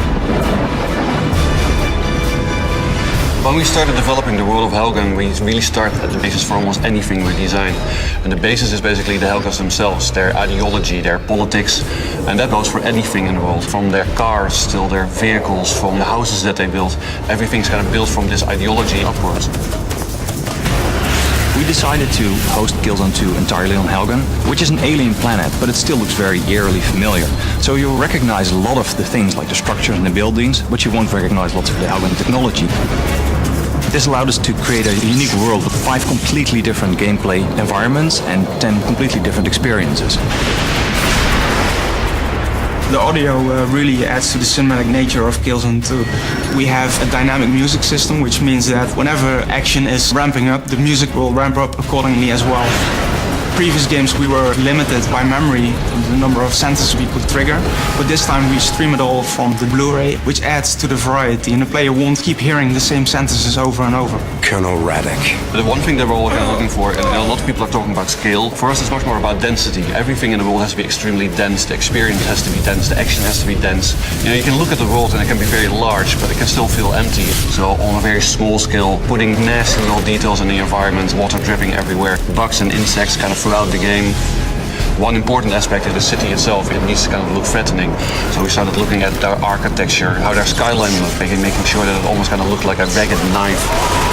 When we started developing the world of Helgen, we really started at the basis for almost anything we design. And the basis is basically the Helgas themselves, their ideology, their politics, and that goes for anything in the world, from their cars till their vehicles, from the houses that they build. Everything's kind of built from this ideology upwards. We decided to host Killzone 2 entirely on Helgen, which is an alien planet, but it still looks very eerily familiar. So you'll recognize a lot of the things like the structure and the buildings, but you won't recognize lots of the Helgen technology. This allowed us to create a unique world with 5 completely different gameplay environments and 10 completely different experiences. The audio really adds to the cinematic nature of Killzone 2. We have a dynamic music system, which means that whenever action is ramping up, the music will ramp up accordingly as well. Previous games we were limited by memory, the number of sentences we could trigger, but this time we stream it all from the Blu-ray, which adds to the variety, and the player won't keep hearing the same sentences over and over. Colonel Radek. The one thing that we're all kind of looking for, and a lot of people are talking about scale, for us it's much more about density. Everything in the world has to be extremely dense, the experience has to be dense, the action has to be dense. You know, you can look at the world and it can be very large, but it can still feel empty. So on a very small scale, putting nasty little details in the environment, water dripping everywhere, bugs and insects kind of throughout the game. One important aspect is the city itself. It needs to kind of look threatening. So we started looking at their architecture, how their skyline looked, making sure that it almost kind of looked like a ragged knife.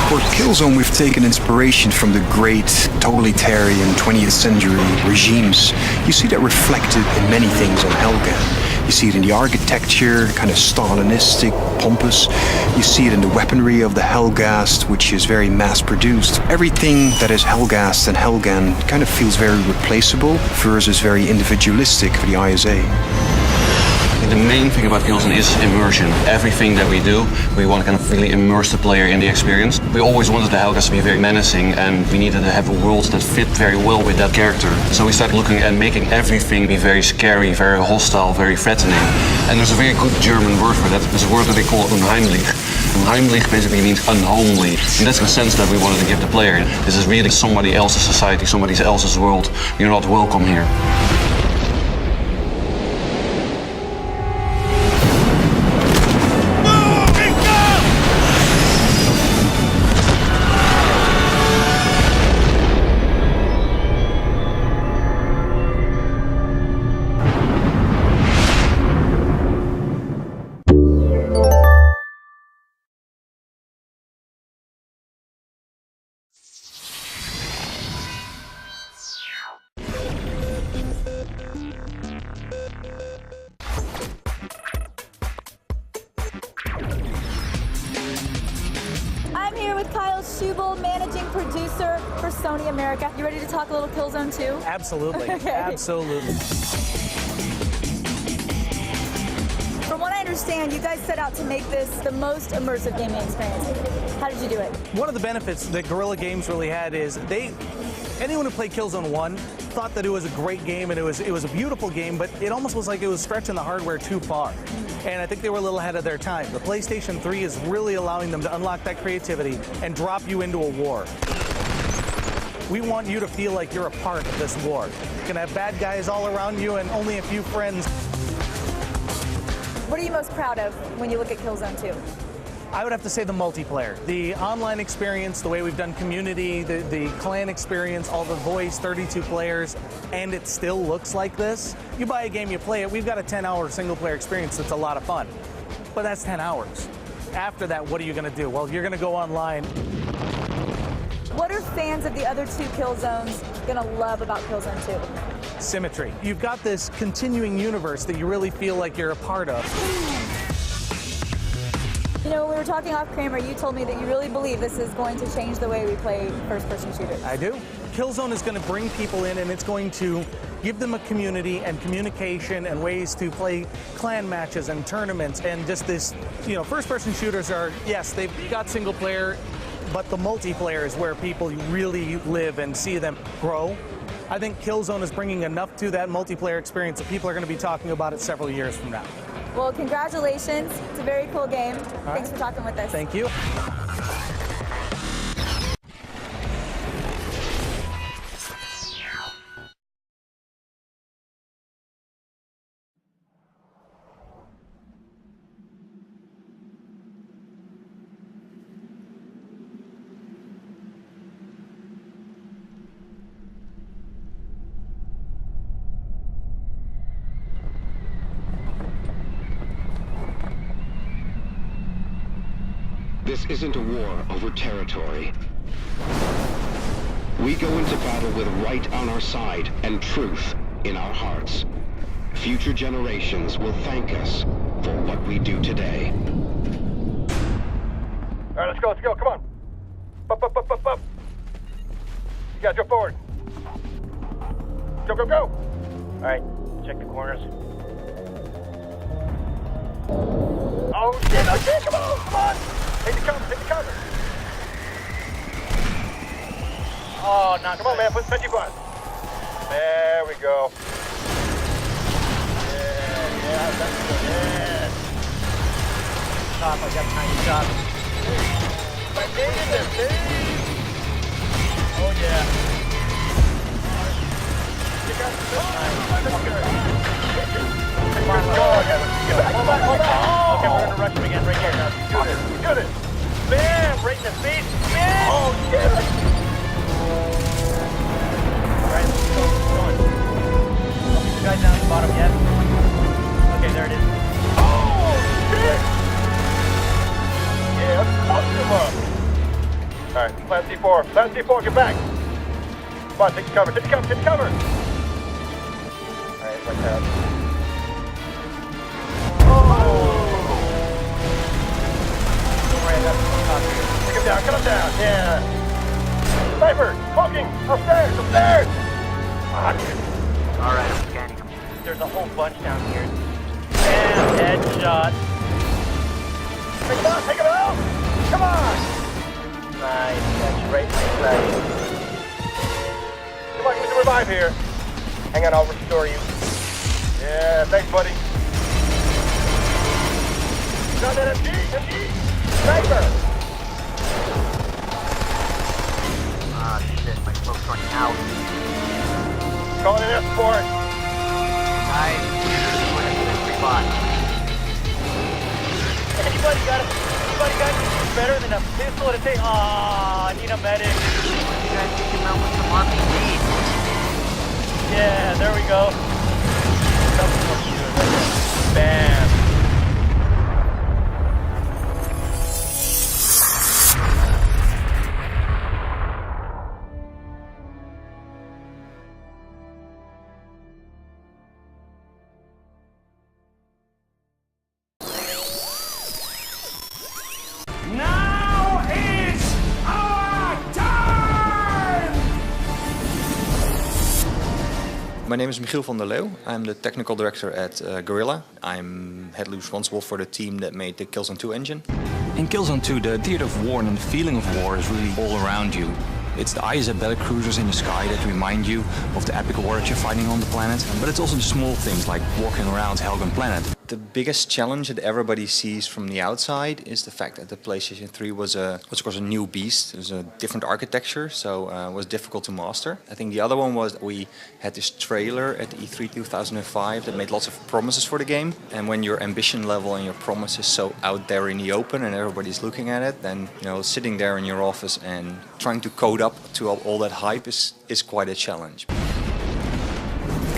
For Killzone, we've taken inspiration from the great totalitarian 20th century regimes. You see that reflected in many things on Helghan. You see it in the architecture, kind of Stalinistic, pompous. You see it in the weaponry of the Helghast, which is very mass-produced. Everything that is Helghast and Helghan kind of feels very replaceable versus very individualistic for the ISA. The main thing about Killzone is immersion. Everything that we do, we want to kind of really immerse the player in the experience. We always wanted the Helghast to be very menacing, and we needed to have a world that fit very well with that character. So we started looking at making everything be very scary, very hostile, very threatening. And there's a very good German word for that. There's a word that they call unheimlich. Unheimlich basically means unhomely. And that's the sense that we wanted to give the player. This is really somebody else's society, somebody else's world. You're not welcome here. Managing producer for Sony America. You ready to talk a little Killzone 2? Absolutely. Okay. Absolutely. From what I understand, you guys set out to make this the most immersive gaming experience. How did you do it? One of the benefits that Guerrilla Games really had is anyone who played Killzone 1 thought that it was a great game and it was a beautiful game, but it almost was like it was stretching the hardware too far. And I think they were a little ahead of their time. The PlayStation 3 is really allowing them to unlock that creativity and drop you into a war. We want you to feel like you're a part of this war. You can have bad guys all around you and only a few friends. What are you most proud of when you look at Killzone 2? I would have to say the multiplayer. The online experience, the way we've done community, the clan experience, all the voice, 32 players, and it still looks like this. You buy a game, you play it, we've got a 10-hour single-player experience that's a lot of fun. But that's 10 hours. After that, what are you going to do? Well, you're going to go online. What are fans of the other two Killzones going to love about Killzone 2? Symmetry. You've got this continuing universe that you really feel like you're a part of. You know, when we were talking off camera, you told me that you really believe this is going to change the way we play first-person shooters. I do. Killzone is going to bring people in, and it's going to give them a community and communication and ways to play clan matches and tournaments and just this, you know, first-person shooters are, yes, they've got single-player, but the multiplayer is where people really live and see them grow. I think Killzone is bringing enough to that multiplayer experience that people are going to be talking about it several years from now. Well, congratulations. It's a very cool game. Thanks for talking with us. Thank you. This isn't a war over territory. We go into battle with right on our side and truth in our hearts. Future generations will thank us for what we do today. All right, let's go, come on. Up. You guys go forward. Go. All right, check the corners. Oh, shit, come on. Take the cover. Oh, not come on, man, put your butt. There we go. Yeah, that's good. Yeah. Top, I got a tiny shot. My game in there, baby. Oh, yeah. You got Okay, we're gonna rush him again right here. Now, do this. Bam! Right in the face. Bam! Oh, shit! Alright, let's go. You guys down at the bottom yet? Okay, there it is. Oh, shit! Yeah, let's fuck him up. Last C4, get back. Come on, take the cover, take the cover, take the cover. Alright, like that. Don't worry, that's top here. Take him down, cut him down, yeah. Sniper, smoking, upstairs, upstairs. Alright, I'm scanning him. There's a whole bunch down here. Bam, headshot. Take him out, take him out. Come on. Nice, that's right in sight. Come on, give me some revive here. Hang on, I'll restore you. Yeah, thanks, buddy. Got that MG? Sniper! Ah, shit, my smoke's running out. Calling an escort. Nice. Anybody got anything better than a pistol to take? Aw, I need a medic. You guys need to mount with some RPGs. Yeah, there we go. Bam. Now is our time! My name is Michiel van der Leeuw. I'm the technical director at Guerilla. I'm heavily responsible for the team that made the Killzone 2 engine. In Killzone 2, the theater of war and the feeling of war is really all around you. It's the ISA battlecruisers in the sky that remind you of the epic war that you're fighting on the planet. But it's also the small things like walking around Helgen planet. The biggest challenge that everybody sees from the outside is the fact that the PlayStation 3 was of course a new beast. It was a different architecture, so it was difficult to master. I think the other one was that we had this trailer at E3 2005 that made lots of promises for the game. And when your ambition level and your promise is so out there in the open and everybody's looking at it, then sitting there in your office and trying to code up to all that hype is quite a challenge.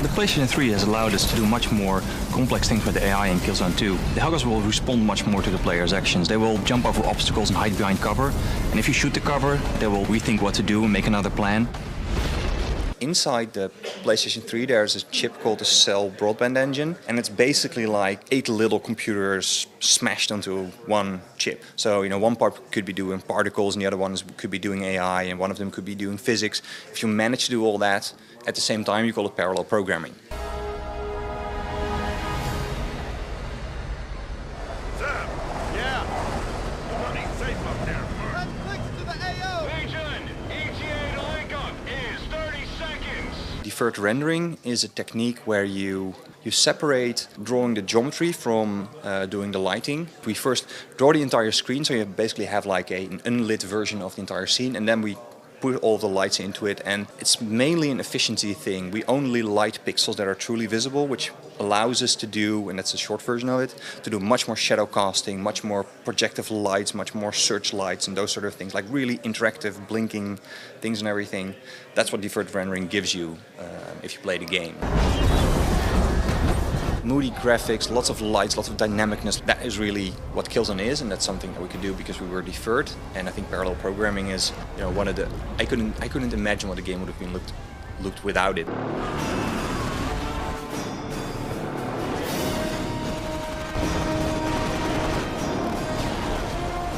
The PlayStation 3 has allowed us to do much more complex things with AI in Killzone 2. The Helgas will respond much more to the player's actions. They will jump over obstacles and hide behind cover. And if you shoot the cover, they will rethink what to do and make another plan. Inside the PlayStation 3 there's a chip called the Cell Broadband Engine, and it's basically like 8 little computers smashed onto one chip. So one part could be doing particles and the other ones could be doing AI and one of them could be doing physics. If you manage to do all that at the same time, you call it parallel programming. Deferred rendering is a technique where you separate drawing the geometry from doing the lighting. We first draw the entire screen, so you basically have like an unlit version of the entire scene, and then we put all the lights into it, and it's mainly an efficiency thing. We only light pixels that are truly visible, which allows us to do, and that's a short version of it, to do much more shadow casting, much more projective lights, much more search lights and those sort of things, like really interactive blinking things and everything. That's what deferred rendering gives you if you play the game. Moody graphics, lots of lights, lots of dynamicness. That is really what Killzone is, and that's something that we could do because we were deferred. And I think parallel programming is, one of the. I couldn't imagine what the game would have been looked without it.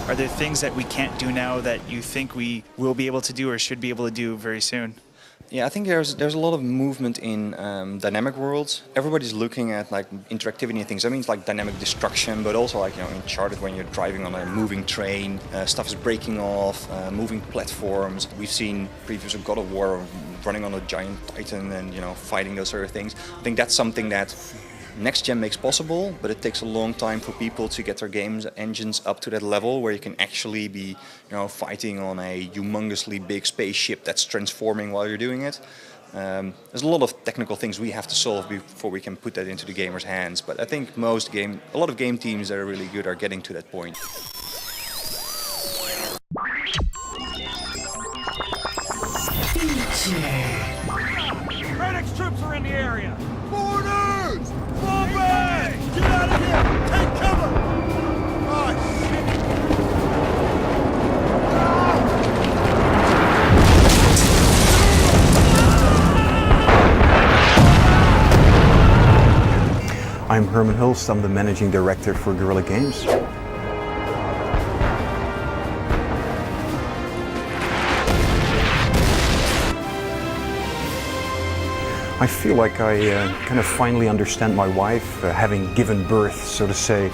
Are there things that we can't do now that you think we will be able to do or should be able to do very soon? Yeah, I think there's a lot of movement in dynamic worlds. Everybody's looking at like interactivity and things. That means like dynamic destruction, but also like in Uncharted when you're driving on a moving train, stuff is breaking off, moving platforms. We've seen previews of God of War running on a giant titan and fighting those sort of things. I think that's something that next gen makes possible, but it takes a long time for people to get their games engines up to that level where you can actually be, fighting on a humongously big spaceship that's transforming while you're doing it. There's a lot of technical things we have to solve before we can put that into the gamers' hands. But I think a lot of game teams that are really good are getting to that point. Radix troops are in the area. Foreigners! Fall back! Get out of here! Take cover! Oh, shit! I'm Herman Hulst, I'm the Managing Director for Guerilla Games. I feel like I kind of finally understand my wife, having given birth, so to say.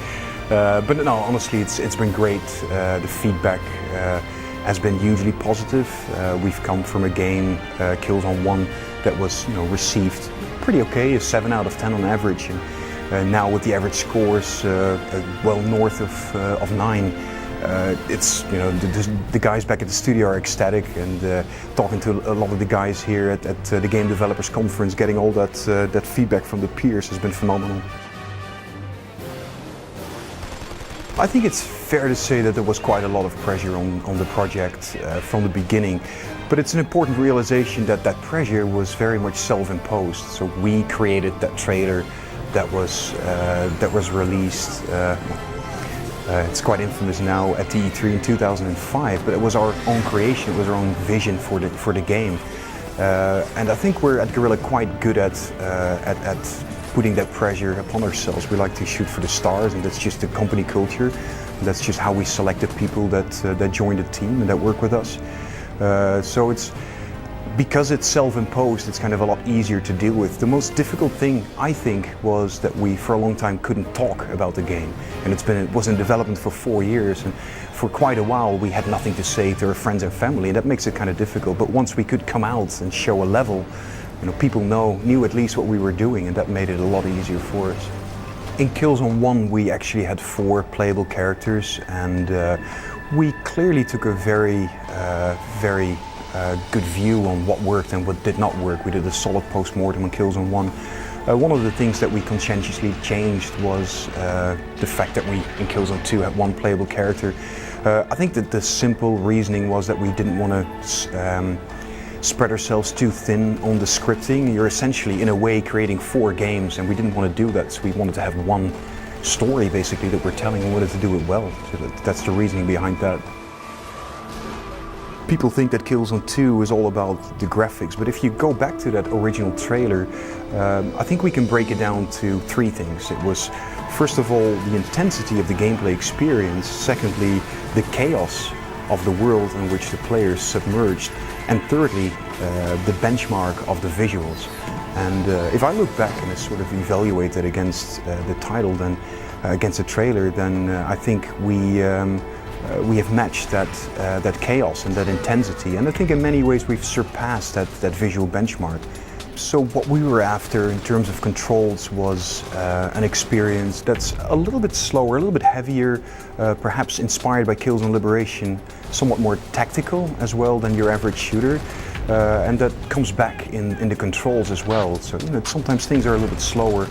But no, honestly, it's been great. The feedback has been hugely positive. We've come from a game, Killzone 1, that was received pretty okay, a 7 out of 10 on average. And now with the average scores well north of 9. It's the guys back at the studio are ecstatic, and talking to a lot of the guys here at the Game Developers Conference, getting all that feedback from the peers has been phenomenal. I think it's fair to say that there was quite a lot of pressure on the project from the beginning, but it's an important realization that that pressure was very much self-imposed. So we created that trailer that was released. It's quite infamous now at the E3 in 2005, but it was our own creation, it was our own vision for the game. And I think we're at Guerilla quite good at putting that pressure upon ourselves. We like to shoot for the stars, and that's just the company culture. That's just how we select the people that join the team and that work with us. So because it's self-imposed, it's kind of a lot easier to deal with. The most difficult thing, I think, was that we for a long time couldn't talk about the game. And it was in development for 4 years, and for quite a while we had nothing to say to our friends and family, and that makes it kind of difficult. But once we could come out and show a level, people knew at least what we were doing, and that made it a lot easier for us. In Killzone 1 we actually had 4 playable characters, and we clearly took a very good view on what worked and what did not work. We did a solid post-mortem on Killzone 1. One of the things that we conscientiously changed was the fact that we, in Killzone 2, had 1 playable character. I think that the simple reasoning was that we didn't want to spread ourselves too thin on the scripting. You're essentially, in a way, creating 4 games, and we didn't want to do that, so we wanted to have 1 story, basically, that we're telling, and wanted to do it well. So that's the reasoning behind that. People think that Killzone 2 is all about the graphics, but if you go back to that original trailer, I think we can break it down to 3 things. It was, first of all, the intensity of the gameplay experience, secondly, the chaos of the world in which the players submerged, and thirdly, the benchmark of the visuals. And if I look back and I sort of evaluate that against the title, then against the trailer, then I think we have matched that chaos and that intensity, and I think in many ways we've surpassed that visual benchmark. So what we were after in terms of controls was an experience that's a little bit slower, a little bit heavier, perhaps inspired by Killzone Liberation, somewhat more tactical as well than your average shooter, and that comes back in the controls as well. So sometimes things are a little bit slower.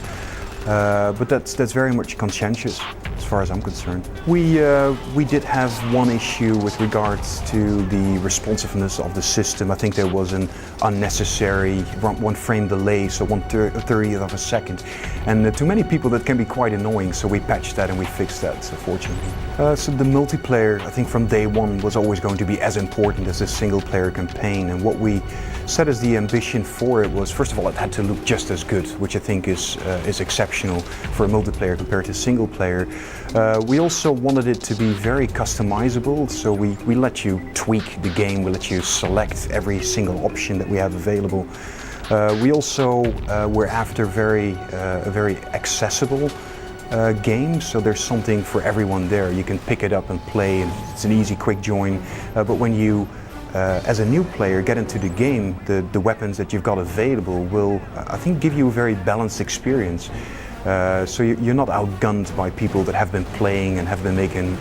But that's very much conscientious, as far as I'm concerned. We did have 1 issue with regards to the responsiveness of the system. I think there was an unnecessary 1 frame delay, so 1/30th of a second. And to many people that can be quite annoying, so we patched that and we fixed that, so fortunately. So the multiplayer, I think from day 1, was always going to be as important as the single player campaign. And what we set as the ambition for it was, first of all, it had to look just as good, which I think is exceptional for a multiplayer compared to single player. We also wanted it to be very customizable, so we let you tweak the game, we let you select every single option that we have available. We also were after a very accessible game, so there's something for everyone there. You can pick it up and play, and it's an easy, quick join. But when you as a new player get into the game, the weapons that you've got available will, I think, give you a very balanced experience. So you're not outgunned by people that have been playing and have been making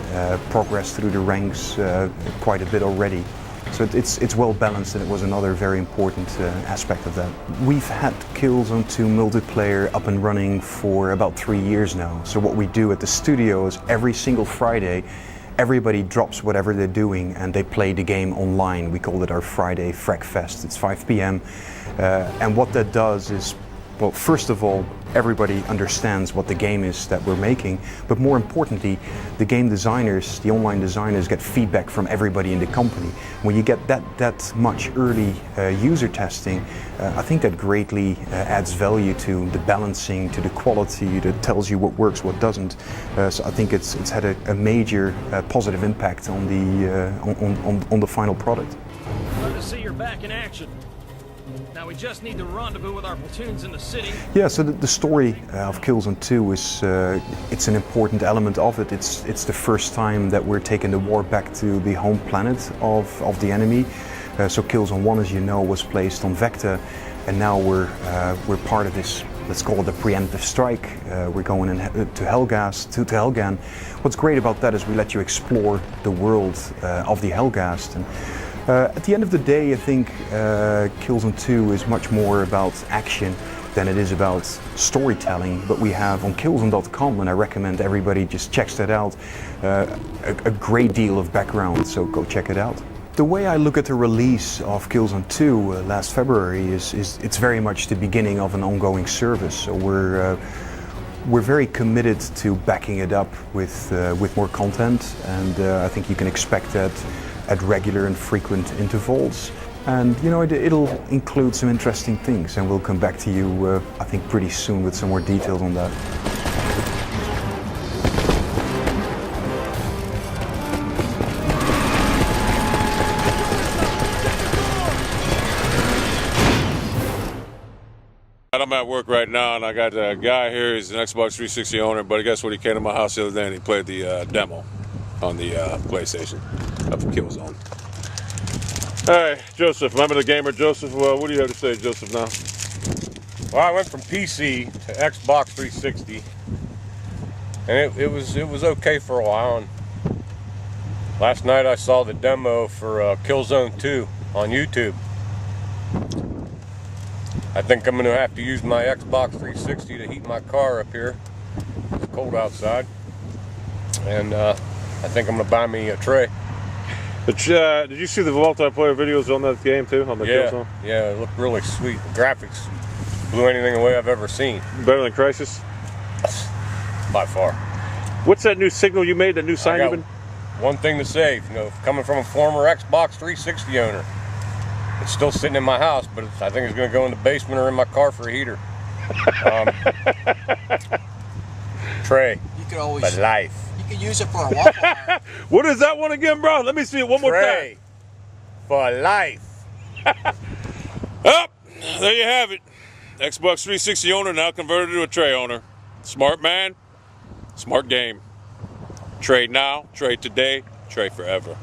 progress through the ranks quite a bit already. So it's well balanced, and it was another very important aspect of that. We've had Killzone 2 multiplayer up and running for about 3 years now. So what we do at the studio is every single Friday, everybody drops whatever they're doing and they play the game online. We call it our Friday Frag Fest. It's 5 p.m. And what that does is, well, first of all, everybody understands what the game is that we're making, but more importantly, the game designers, the online designers, get feedback from everybody in the company. When you get that much early user testing, I think that greatly adds value to the balancing, to the quality, that tells you what works, what doesn't. So I think it's had a major positive impact on the final product. Glad to see you're back in action. Now we just need to rendezvous with our platoons in the city. Yeah, so the story of Killzone 2 is it's an important element of it. It's the first time that we're taking the war back to the home planet of the enemy. So Killzone 1, as you know, was placed on Vector, and now we're part of this. Let's call it a preemptive strike. We're going to Helghast, to Helghan. What's great about that is we let you explore the world of the Helghast. And at the end of the day, I think Killzone 2 is much more about action than it is about storytelling. But we have on Killzone.com, and I recommend everybody just checks that out, a great deal of background, so go check it out. The way I look at the release of Killzone 2 last February is it's very much the beginning of an ongoing service. So we're very committed to backing it up with more content, and I think you can expect that at regular and frequent intervals. And you know, it'll include some interesting things, and we'll come back to you I think pretty soon with some more details on that. I'm at work right now, and I got a guy here. He's an Xbox 360 owner, but guess what? He came to my house the other day and he played the demo on the PlayStation of Killzone. Hey, Joseph, remember the gamer Joseph? Well, what do you have to say, Joseph, now? Well, I went from PC to Xbox 360, and it was okay for a while. And last night I saw the demo for Killzone 2 on YouTube. I think I'm going to have to use my Xbox 360 to heat my car up here. It's cold outside. And I think I'm going to buy me a tray. Did you see the multiplayer videos on that game too? On the Killzone? Yeah, it looked really sweet. The graphics blew anything away I've ever seen. Better than Crysis? By far. What's that new signal you made, that new sign you've been? One thing to say, you know, coming from a former Xbox 360 owner. It's still sitting in my house, but I think it's going to go in the basement or in my car for a heater. Tray. You could always. For life. You could use it for a waffle iron. What is that one again, bro? Let me see it one more time. For life. Oh, there you have it. Xbox 360 owner now converted to a tray owner. Smart man, smart game. Trade now, trade today, trade forever.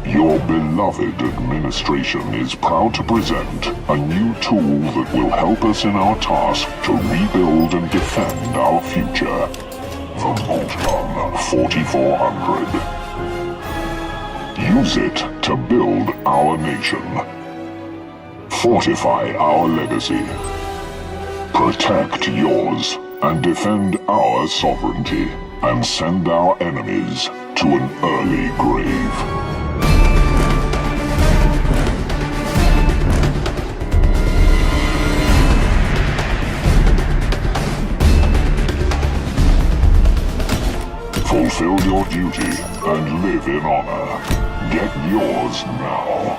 Your beloved administration is proud to present a new tool that will help us in our task to rebuild and defend our future. The Boltgun 4400. Use it to build our nation. Fortify our legacy. Protect yours and defend our sovereignty. And send our enemies to an early grave. Fulfill your duty and live in honor. Get yours now.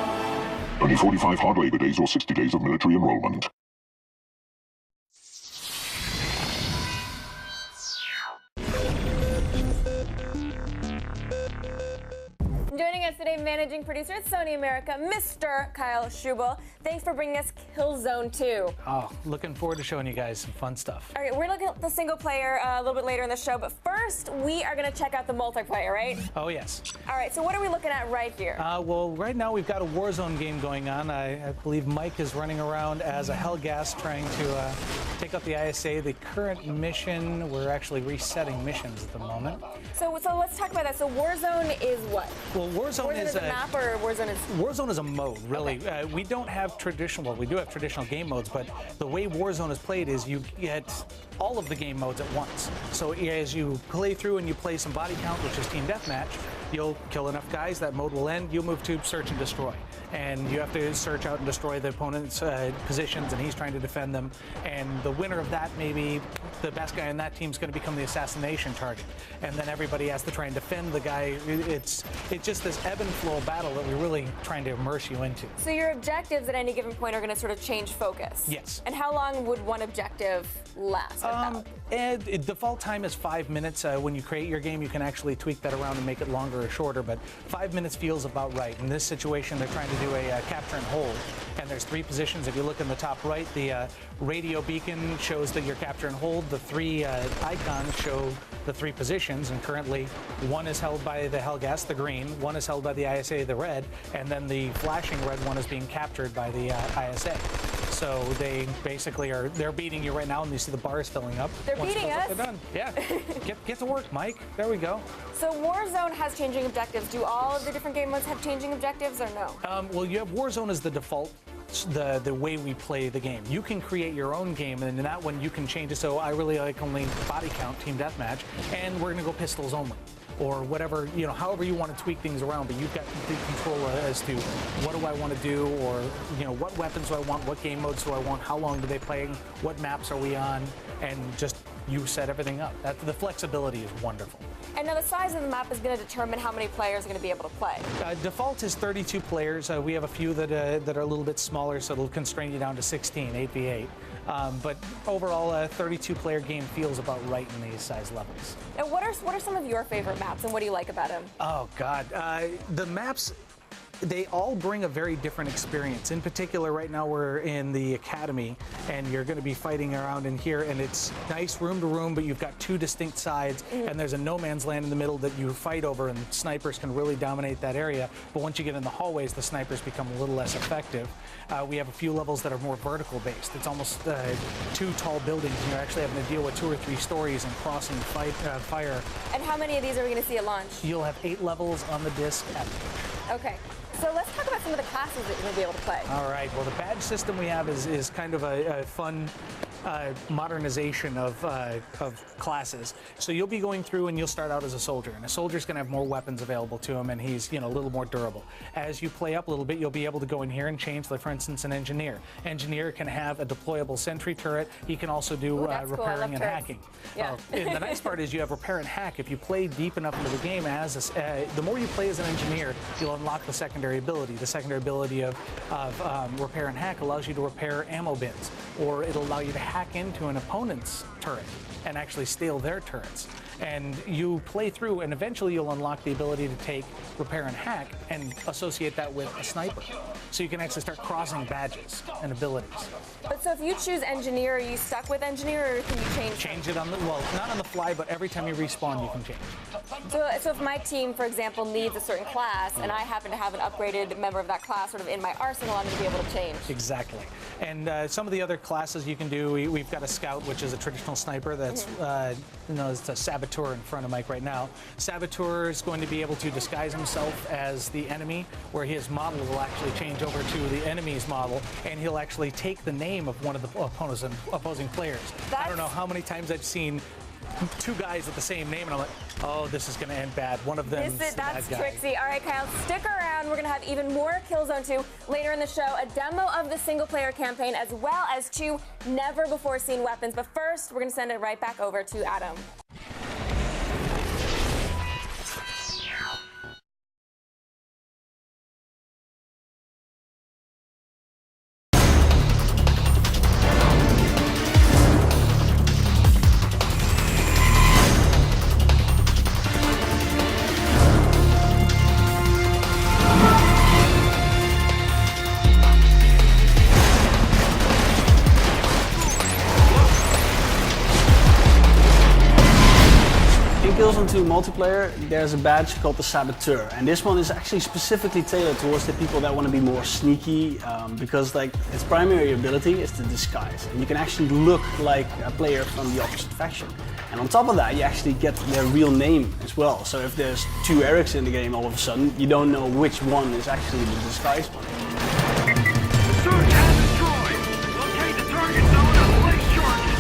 Only 45 hard labor days or 60 days of military enrollment. Joining us today, managing producer at Sony America, Mr. Kyle Schubel. Thanks for bringing us Killzone 2. Oh, looking forward to showing you guys some fun stuff. All right, we're looking at the single player a little bit later in the show, but first we are going to check out the multiplayer, right? Oh, yes. All right, so what are we looking at right here? Well, right now we've got a Warzone game going on. I believe Mike is running around as a Hellghast trying to take out the ISA. The current mission, we're actually resetting missions at the moment. So let's talk about that. So Warzone is what? Well, Warzone is a map, or Warzone is... Warzone is a mode, really. Okay. We don't have traditional, well, we do have traditional game modes, but the way Warzone is played is you get all of the game modes at once. So as you play through and you play some body count, which is team deathmatch, You'll kill enough guys, that mode will end. You'll move to search and destroy. And you have to search out and destroy the opponent's positions, and he's trying to defend them. And the winner of that, maybe the best guy on that team is going to become the assassination target. And then everybody has to try and defend the guy. It's just this ebb and flow battle that we're really trying to immerse you into. So your objectives at any given point are going to sort of change focus? Yes. And how long would one objective last? And default time is 5 minutes. When you create your game, you can actually tweak that around and make it longer or shorter, but 5 minutes feels about right. In this situation, they're trying to do a capture and hold, and there's 3 positions. If you look in the top right, the radio beacon shows that you're capture and hold. The 3 icons show the 3 positions, and currently 1 is held by the Helghast, the green, 1 is held by the ISA, the red, and then the flashing red one is being captured by the ISA. So they basically they're beating you right now, and you see the bars filling up. They're beating us? They're done. Yeah. Get to work, Mike. There we go. So Warzone has changing objectives. Do all of the different game modes have changing objectives or no? Well, you have Warzone as the default, the way we play the game. You can create your own game, and in that one you can change it. So I really like only body count, team deathmatch, and we're going to go pistols only. Or whatever, however you want to tweak things around, but you've got complete control as to what do I want to do, or, what weapons do I want, what game modes do I want, how long do they play, what maps are we on, and just you set everything up. The flexibility is wonderful. And now the size of the map is going to determine how many players are going to be able to play. Default is 32 players. We have a few that are a little bit smaller, so it'll constrain you down to 16, 8v8. But overall, a 32-player game feels about right in these size levels. And what are some of your favorite maps, and what do you like about them? Oh, God. The maps, they all bring a very different experience. In particular, right now we're in the academy, and you're going to be fighting around in here, and it's nice room to room, but you've got 2 distinct sides, and there's a no man's land in the middle that you fight over, and snipers can really dominate that area. But once you get in the hallways, the snipers become a little less effective. We have a few levels that are more vertical based. It's almost 2 tall buildings, and you're actually having to deal with 2 or 3 stories and crossing fire. And how many of these are we going to see at launch? You'll have 8 levels on the disc at launch. Okay. So let's talk about some of the classes that you're going to be able to play. All right. Well, the badge system we have is kind of a fun modernization of classes. So you'll be going through and you'll start out as a soldier, and a soldier's going to have more weapons available to him, and he's a little more durable. As you play up a little bit, you'll be able to go in here and change, like for instance, an engineer. Engineer can have a deployable sentry turret. He can also do repairing and hacking. Yeah. And the nice part is you have repair and hack. If you play deep enough into the game, the more you play as an engineer, you'll unlock the secondary ability. The secondary ability of repair and hack allows you to repair ammo bins, or it'll allow you to hack into an opponent's turret and actually steal their turrets. And you play through, and eventually you'll unlock the ability to take repair and hack and associate that with a sniper. So you can actually start crossing badges and abilities. But so if you choose engineer, are you stuck with engineer, or can you change? Change it on the, well, not on the fly, but every time you respawn, you can change. So if my team, for example, needs a certain class, and I happen to have an upgraded member of that class sort of in my arsenal, I'm going to be able to change. Exactly. And some of the other classes you can do, we've got a scout, which is a traditional sniper. That's it's a saboteur in front of Mike right now. Saboteur is going to be able to disguise himself as the enemy, where his model will actually change over to the enemy's model, and he'll actually take the name of one of the opposing players. I don't know how many times I've seen 2 guys with the same name, and I'm like, oh, this is going to end bad. One of them is the bad guy. That's tricksy. All right, Kyle, stick around. We're going to have even more Killzone 2 later in the show, a demo of the single-player campaign, as well as 2 never-before-seen weapons. But first, we're going to send it right back over to Adam. Killzone 2 multiplayer, there's a badge called the Saboteur, and this one is actually specifically tailored towards the people that want to be more sneaky, because like its primary ability is to disguise, and you can actually look like a player from the opposite faction. And on top of that, you actually get their real name as well. So if there's 2 Erics in the game, all of a sudden you don't know which one is actually the disguised one. Search and destroy! Locate the target zone and place charges!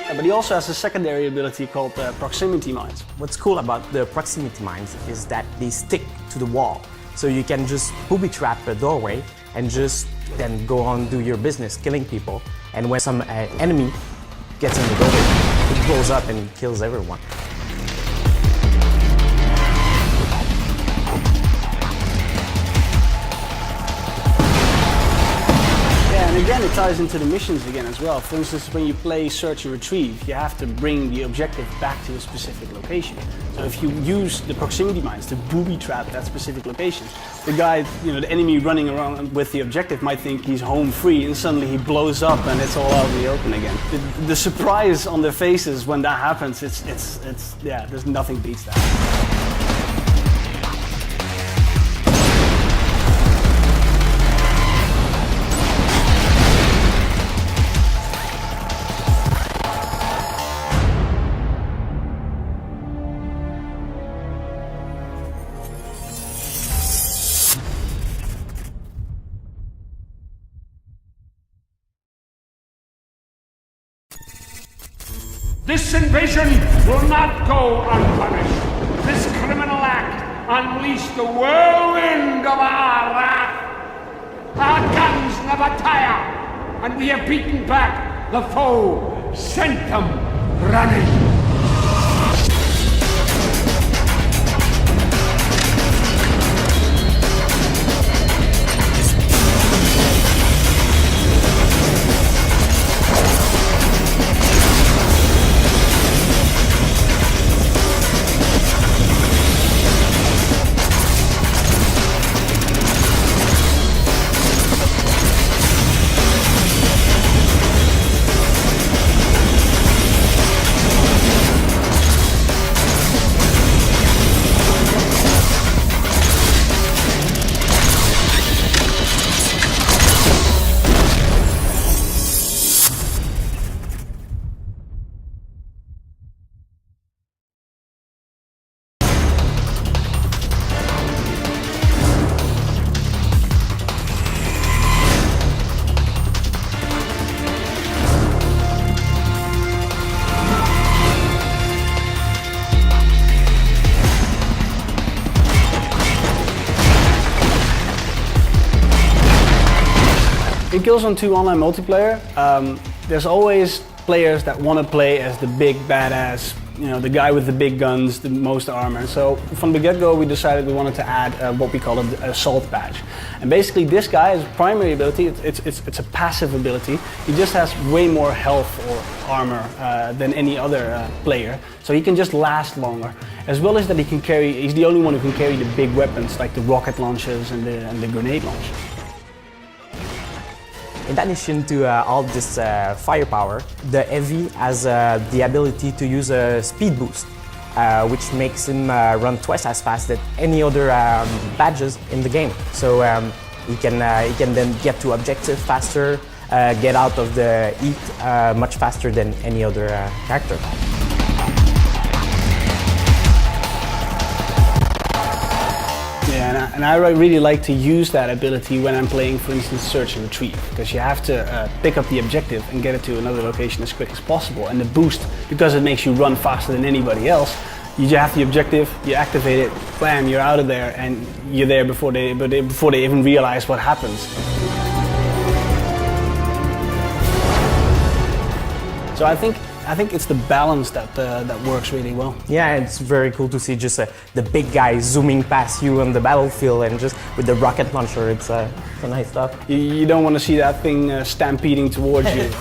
A but he also has a secondary ability called proximity mines. What's cool about the proximity mines is that they stick to the wall. So you can just booby trap a doorway and just then go on do your business, killing people. And when some enemy gets in the doorway, it blows up and kills everyone. And again, it ties into the missions again as well. For instance, when you play search and retrieve, you have to bring the objective back to a specific location. So if you use the proximity mines to booby trap that specific location, the guy, the enemy running around with the objective might think he's home free, and suddenly he blows up and it's all out in the open again. The surprise on their faces when that happens, yeah, there's nothing beats that. This invasion will not go unpunished. This criminal act unleashed the whirlwind of our wrath. Our guns never tire, and we have beaten back the foe, sent them running. In Killzone 2 online multiplayer, there's always players that want to play as the big badass, the guy with the big guns, the most armor. So from the get-go we decided we wanted to add what we call an assault badge. And basically this guy, his primary ability, it's a passive ability. He just has way more health or armor than any other player. So he can just last longer. As well as that he's the only one who can carry the big weapons like the rocket launchers and the grenade launchers. In addition to all this firepower, the Heavy has the ability to use a speed boost, which makes him run twice as fast as any other badges in the game. So he can then get to objective faster, get out of the heat much faster than any other character. Yeah, and I really like to use that ability when I'm playing, for instance, search and retrieve, because you have to pick up the objective and get it to another location as quick as possible. And the boost, because it makes you run faster than anybody else, you have the objective, you activate it, bam, you're out of there, and you're there before they even realize what happens. So I think it's the balance that works really well. Yeah, it's very cool to see just the big guy zooming past you on the battlefield, and just with the rocket launcher, it's nice stuff. You don't want to see that thing stampeding towards you.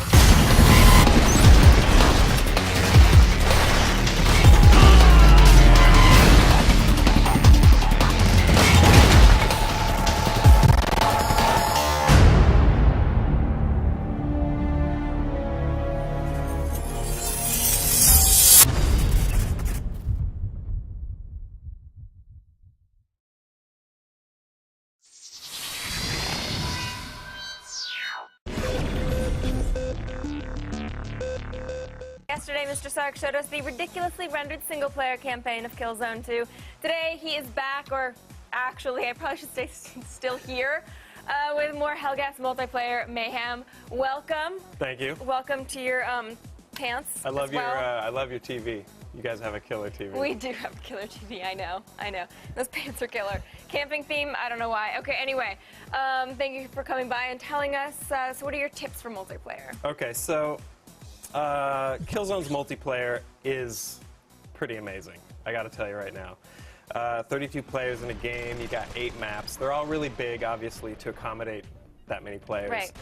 Yesterday, Mr. Sark showed us the ridiculously rendered single-player campaign of Killzone 2. Today, he is back, or actually, I probably should stay still here, with more Hellgas multiplayer mayhem. Welcome. Thank you. Welcome to your pants. I love as your well. I love your TV. You guys have a killer TV. We do have a killer TV. I know. Those pants are killer. Camping theme. I don't know why. Okay. Anyway, thank you for coming by and telling us. So, what are your tips for multiplayer? Okay, so Killzone's multiplayer is pretty amazing. I got to tell you right now. 32 players in a game. You got 8 maps. They're all really big, obviously, to accommodate that many players. Right.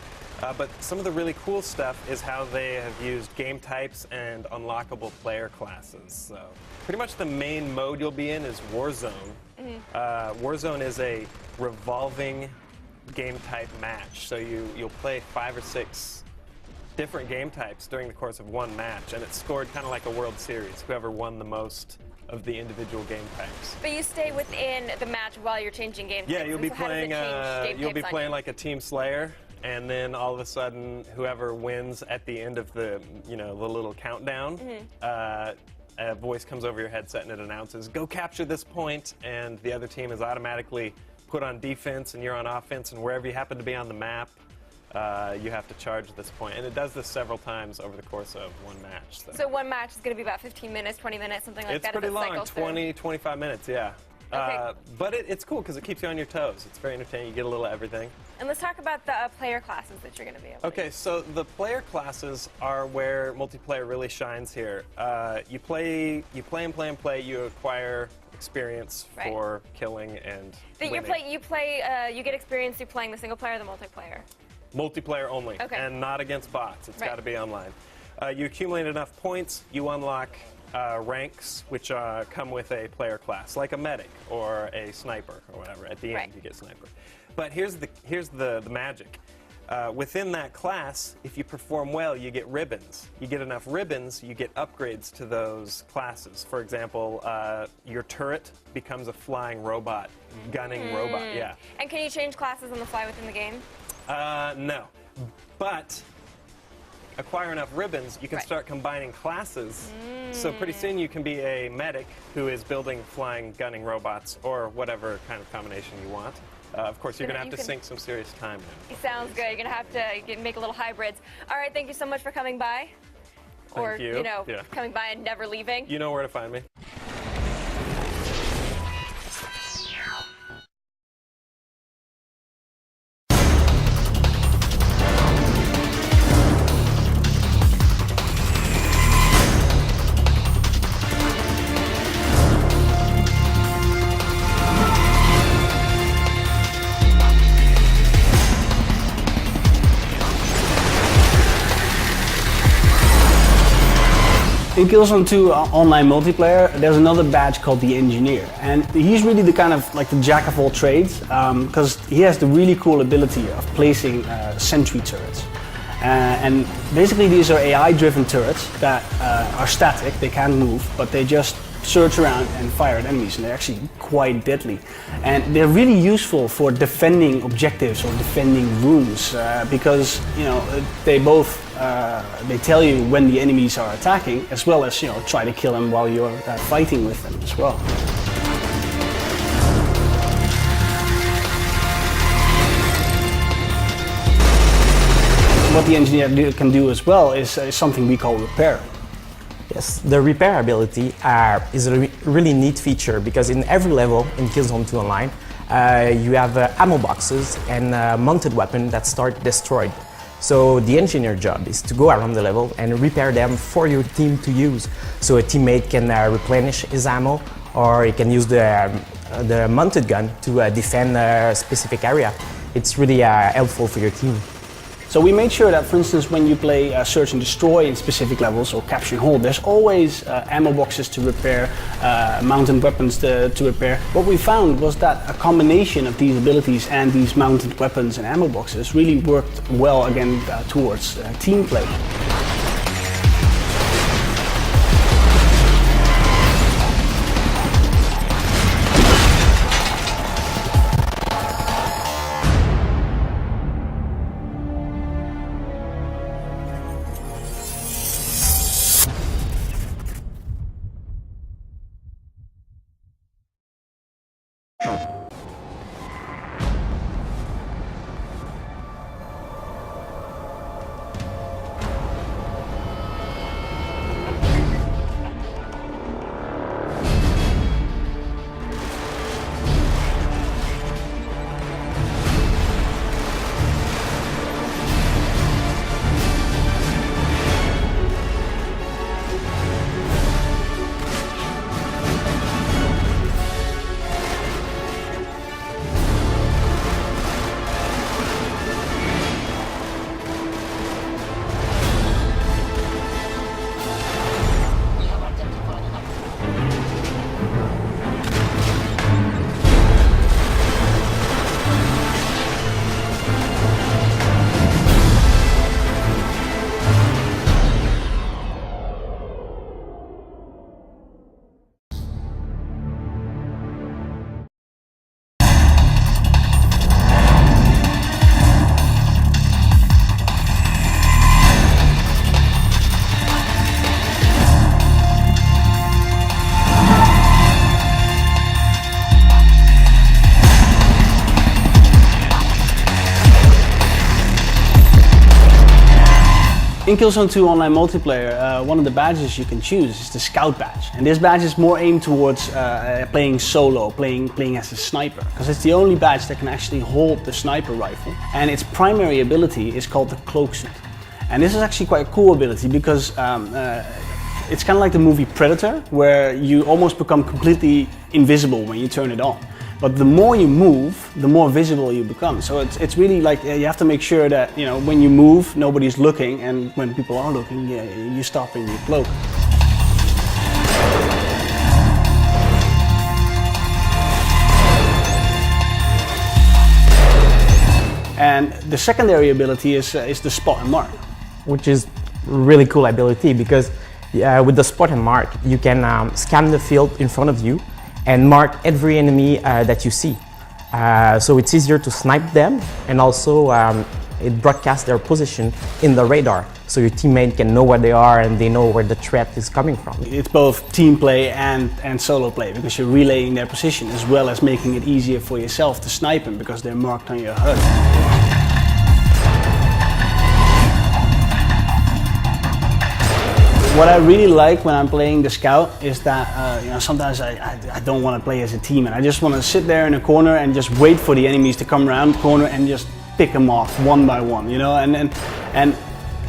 But some of the really cool stuff is how they have used game types and unlockable player classes. So pretty much the main mode you'll be in is Warzone. Warzone is a revolving game type match. So you'll play 5 or 6 different game types during the course of one match, and it's scored kind of like a World Series. Whoever won the most of the individual game types. But you stay within the match while you're changing game types. Yeah, you'll be so how does it change game you'll be types on playing you? like a team slayer, and then all of a sudden, whoever wins at the end of the the little countdown, a voice comes over your headset and it announces, "Go capture this point," and the other team is automatically put on defense, and you're on offense, and wherever you happen to be on the map, you have to charge this point. And it does this several times over the course of one match. So one match is going to be about 15 minutes, 20 minutes, something like It's that. pretty if it long, cycles through. 20, 25 minutes, yeah. Okay. But it's cool because it keeps you on your toes. It's very entertaining. You get a little of everything. And let's talk about the player classes that you're going to be able to Okay, so the player classes are where multiplayer really shines here. You play and play and play. You acquire experience for killing and winning. You get experience through playing the single player or the multiplayer? Multiplayer only, Okay. and not against bots. It's Right. got to be online. You accumulate enough points, you unlock ranks, which come with a player class, like a medic or a sniper or whatever. At the end, you get sniper. But here's the magic. Within that class, if you perform well, you get ribbons. You get enough ribbons, you get upgrades to those classes. For example, your turret becomes a flying robot, gunning robot. Yeah. And can you change classes on the fly within the game? No. But acquire enough ribbons, you can start combining classes. So pretty soon you can be a medic who is building flying, gunning robots, or whatever kind of combination you want. Of course, you're going to have to sink some serious time in. Sounds good. You're going to have to make a little hybrids. All right, thank you so much for coming by. Thank you. Coming by and never leaving. You know where to find me. In Killzone 2 online multiplayer, there's another badge called the Engineer, and he's really the kind of like the jack of all trades, because he has the really cool ability of placing sentry turrets. And basically these are AI-driven turrets that are static, they can't move, but they just search around and fire at enemies, and they're actually quite deadly. And they're really useful for defending objectives or defending rooms, because they both they tell you when the enemies are attacking, as well as try to kill them while you're fighting with them as well. What the Engineer can do as well is something we call repair. Yes, the repair ability is a really neat feature because in every level in Killzone 2 Online, you have ammo boxes and mounted weapons that start destroyed. So the engineer job is to go around the level and repair them for your team to use. So a teammate can replenish his ammo, or he can use the mounted gun to defend a specific area. It's really helpful for your team. So we made sure that, for instance, when you play Search and Destroy in specific levels or Capture and Hold, there's always ammo boxes to repair, mounted weapons to repair. What we found was that a combination of these abilities and these mounted weapons and ammo boxes really worked well again towards team play. In Killzone 2 online multiplayer, one of the badges you can choose is the Scout badge. And this badge is more aimed towards playing solo, playing as a sniper. Because it's the only badge that can actually hold the sniper rifle. And its primary ability is called the Cloak Suit. And this is actually quite a cool ability because it's kind of like the movie Predator, where you almost become completely invisible when you turn it on. But the more you move, the more visible you become. So it's really like you have to make sure that when you move, nobody's looking, and when people are looking, you stop in your cloak. And the secondary ability is the spot and mark, which is really cool ability because with the spot and mark, you can scan the field in front of you and mark every enemy that you see. So it's easier to snipe them, and also it broadcasts their position in the radar, so your teammate can know where they are and they know where the threat is coming from. It's both team play and solo play, because you're relaying their position as well as making it easier for yourself to snipe them because they're marked on your HUD. What I really like when I'm playing the Scout is that sometimes I don't want to play as a team, and I just want to sit there in a corner and just wait for the enemies to come around the corner and just pick them off one by one, and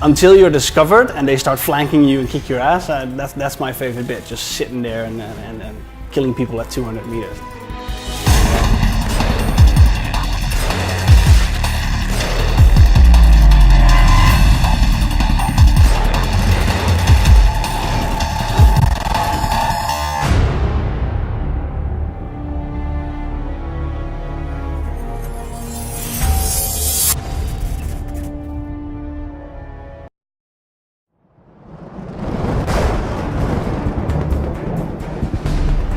until you're discovered and they start flanking you and kick your ass. That's my favorite bit, just sitting there and killing people at 200 meters.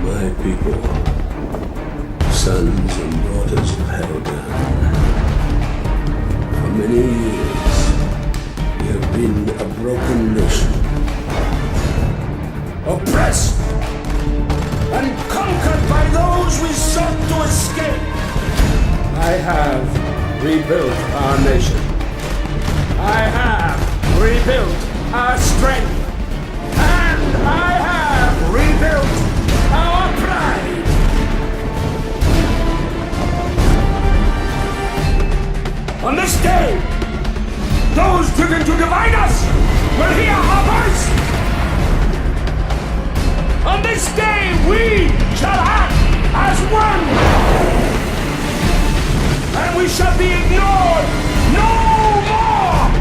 My people, sons and daughters of Helga, for many years we have been a broken nation, oppressed and conquered by those we sought to escape. I have rebuilt our nation. I have rebuilt our strength. And I have rebuilt our pride! On this day, those driven to divide us will hear our voice! On this day, we shall act as one! And we shall be ignored no more!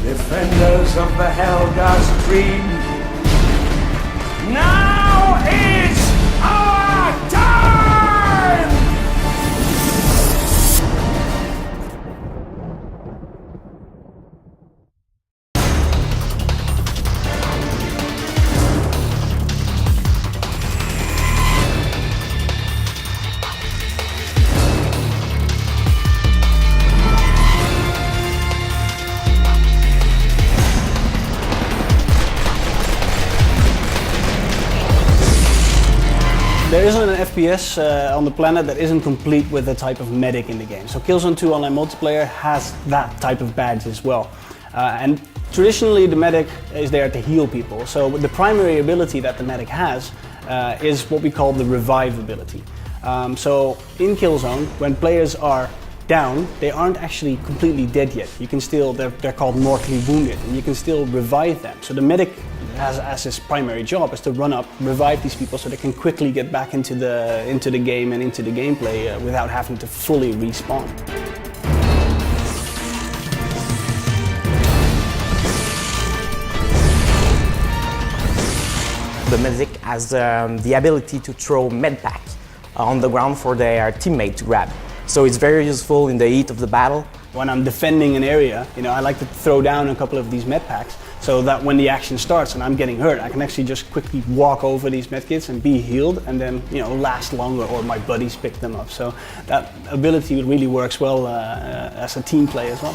Defenders of the Helga's dream, now is our time! There isn't an FPS on the planet that isn't complete with a type of medic in the game. So Killzone 2 online multiplayer has that type of badge as well. And traditionally the medic is there to heal people. So the primary ability that the medic has is what we call the revive ability. So in Killzone, when players are down, they aren't actually completely dead yet. You can still, they're called mortally wounded, and you can still revive them. So the medic as his primary job is to run up, revive these people so they can quickly get back into the game and into the gameplay without having to fully respawn. The medic has the ability to throw medpack on the ground for their teammate to grab. So it's very useful in the heat of the battle. When I'm defending an area, I like to throw down a couple of these medpacks so that when the action starts and I'm getting hurt, I can actually just quickly walk over these medkits and be healed, and then last longer, or my buddies pick them up. So that ability really works well as a team play as well.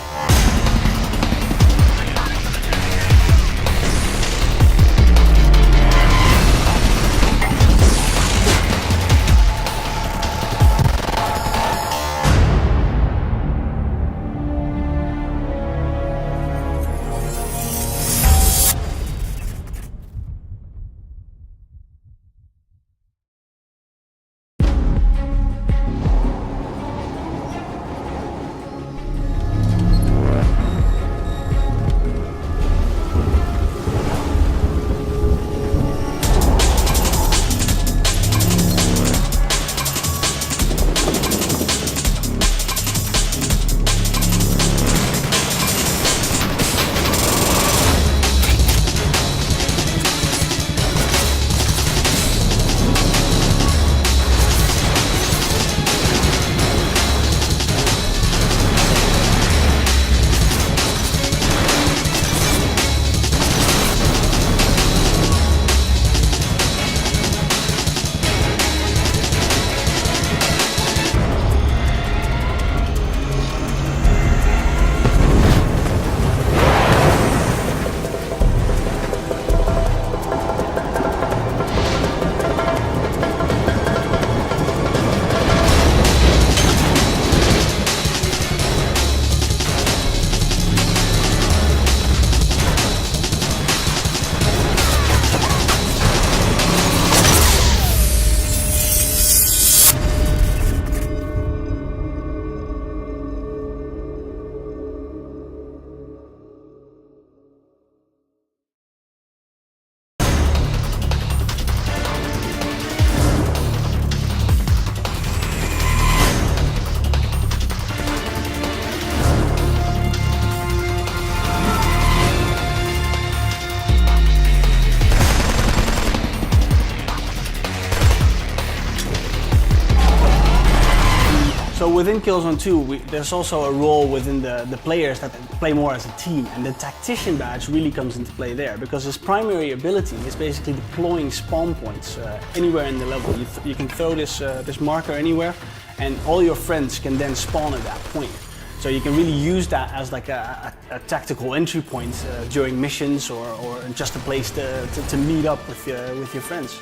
So within Killzone 2, there's also a role within the players that play more as a team, and the tactician badge really comes into play there, because his primary ability is basically deploying spawn points anywhere in the level. You can throw this marker anywhere, and all your friends can then spawn at that point. So you can really use that as like a tactical entry point during missions or just a place to meet up with your friends.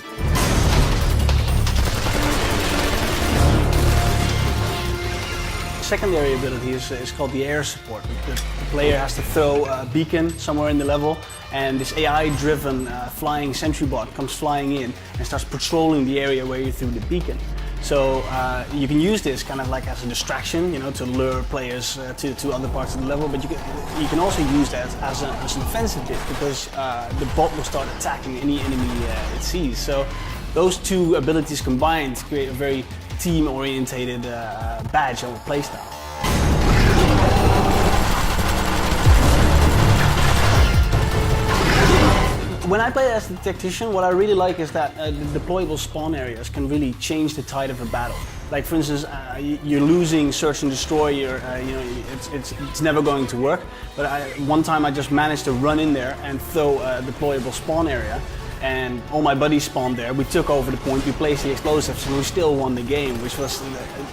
Secondary ability is called the air support. The player has to throw a beacon somewhere in the level, and this AI-driven flying sentry bot comes flying in and starts patrolling the area where you threw the beacon. So you can use this kind of like as a distraction, you know, to lure players to other parts of the level, but you can also use that as an offensive bit, because the bot will start attacking any enemy it sees. So those two abilities combined create a very team-orientated badge or playstyle. When I play as the tactician, what I really like is that the deployable spawn areas can really change the tide of a battle. Like for instance, you're losing search and destroy, you know, it's never going to work. But one time I just managed to run in there and throw a deployable spawn area, and all my buddies spawned there. We took over the point, we placed the explosives, and we still won the game, which was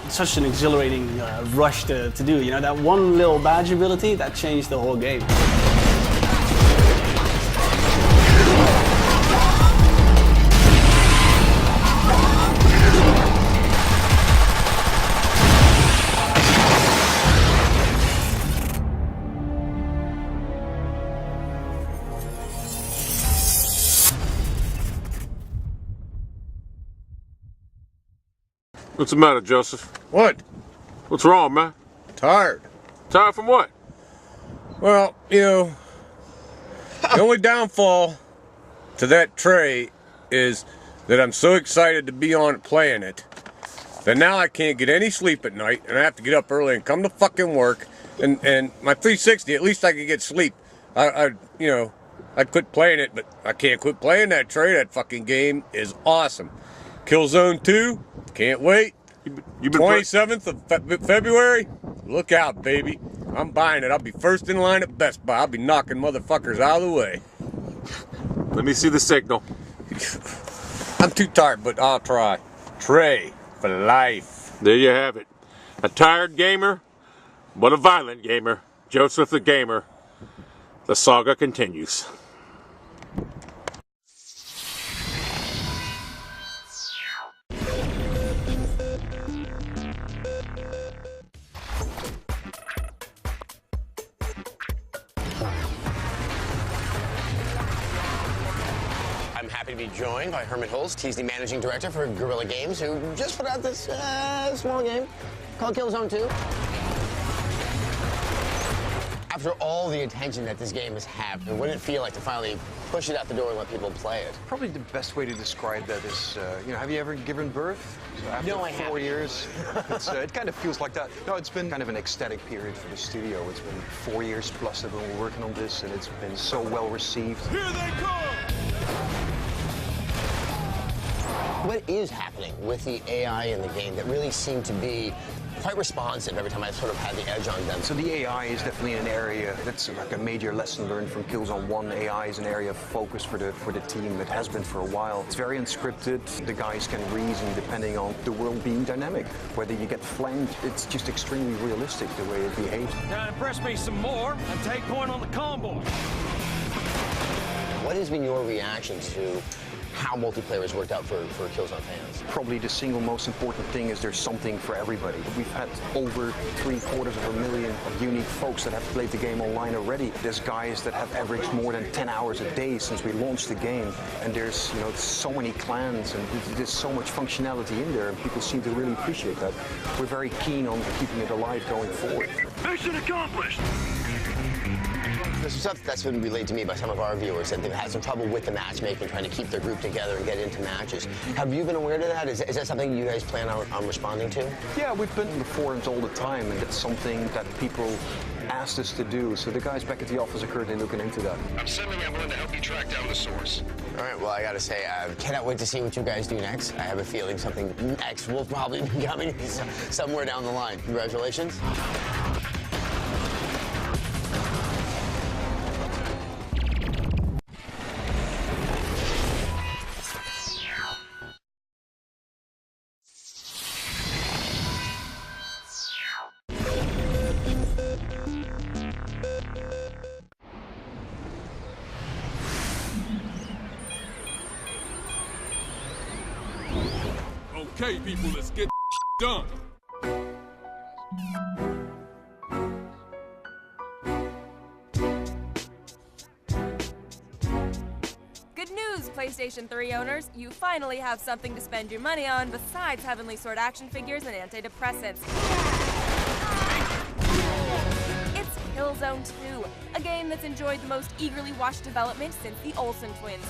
such an exhilarating rush to do. You know, that one little badge ability, that changed the whole game. What's the matter, Joseph? What? What's wrong, man? Tired. Tired from what? Well, you know, the only downfall to that tray is that I'm so excited to be on it playing it that now I can't get any sleep at night, and I have to get up early and come to fucking work. And my 360, at least I could get sleep. I quit playing it, but I can't quit playing that tray. That fucking game is awesome. Killzone 2, can't wait. You've been 27th of February, look out, baby. I'm buying it. I'll be first in line at Best Buy. I'll be knocking motherfuckers out of the way. Let me see the signal. I'm too tired, but I'll try. Trey for life. There you have it. A tired gamer, but a violent gamer. Joseph the Gamer. The saga continues. Happy to be joined by Herman Holst. He's the managing director for Guerilla Games, who just put out this small game called Killzone 2. After all the attention that this game has had, what did it feel like to finally push it out the door and let people play it? Probably the best way to describe that is, you know, have you ever given birth? So after No, I 4 years, it kind of feels like that. No, it's been kind of an ecstatic period for the studio. It's been 4 years plus that we've been working on this, and it's been so well received. Here they come! What is happening with the AI in the game that really seemed to be quite responsive every time I sort of had the edge on them? So the AI is definitely an area that's like a major lesson learned from Killzone 1. AI is an area of focus for the team. It has been for a while. It's very unscripted. The guys can reason depending on the world being dynamic. Whether you get flanked, it's just extremely realistic the way it behaves. Now impress me some more and take point on the convoy. What has been your reaction to how multiplayer has worked out for Killzone fans? Probably the single most important thing is there's something for everybody. We've had over 750,000 of unique folks that have played the game online already. There's guys that have averaged more than 10 hours a day since we launched the game. And there's, you know, so many clans and there's so much functionality in there, and people seem to really appreciate that. We're very keen on keeping it alive going forward. Mission accomplished! There's some stuff that's been relayed to me by some of our viewers that they've had some trouble with the matchmaking, trying to keep their group together and get into matches. Have you been aware of that? Is that something you guys plan on responding to? Yeah, we've been in the forums all the time, and it's something that people asked us to do. So the guys back at the office are currently looking into that. I'm sending everyone to help you track down the source. All right, well, I gotta say, I cannot wait to see what you guys do next. I have a feeling something next will probably be coming somewhere down the line. Congratulations. Okay, people, let's get done. Good news, PlayStation 3 owners. You finally have something to spend your money on besides Heavenly Sword action figures and antidepressants. It's Killzone 2, a game that's enjoyed the most eagerly watched development since the Olsen twins.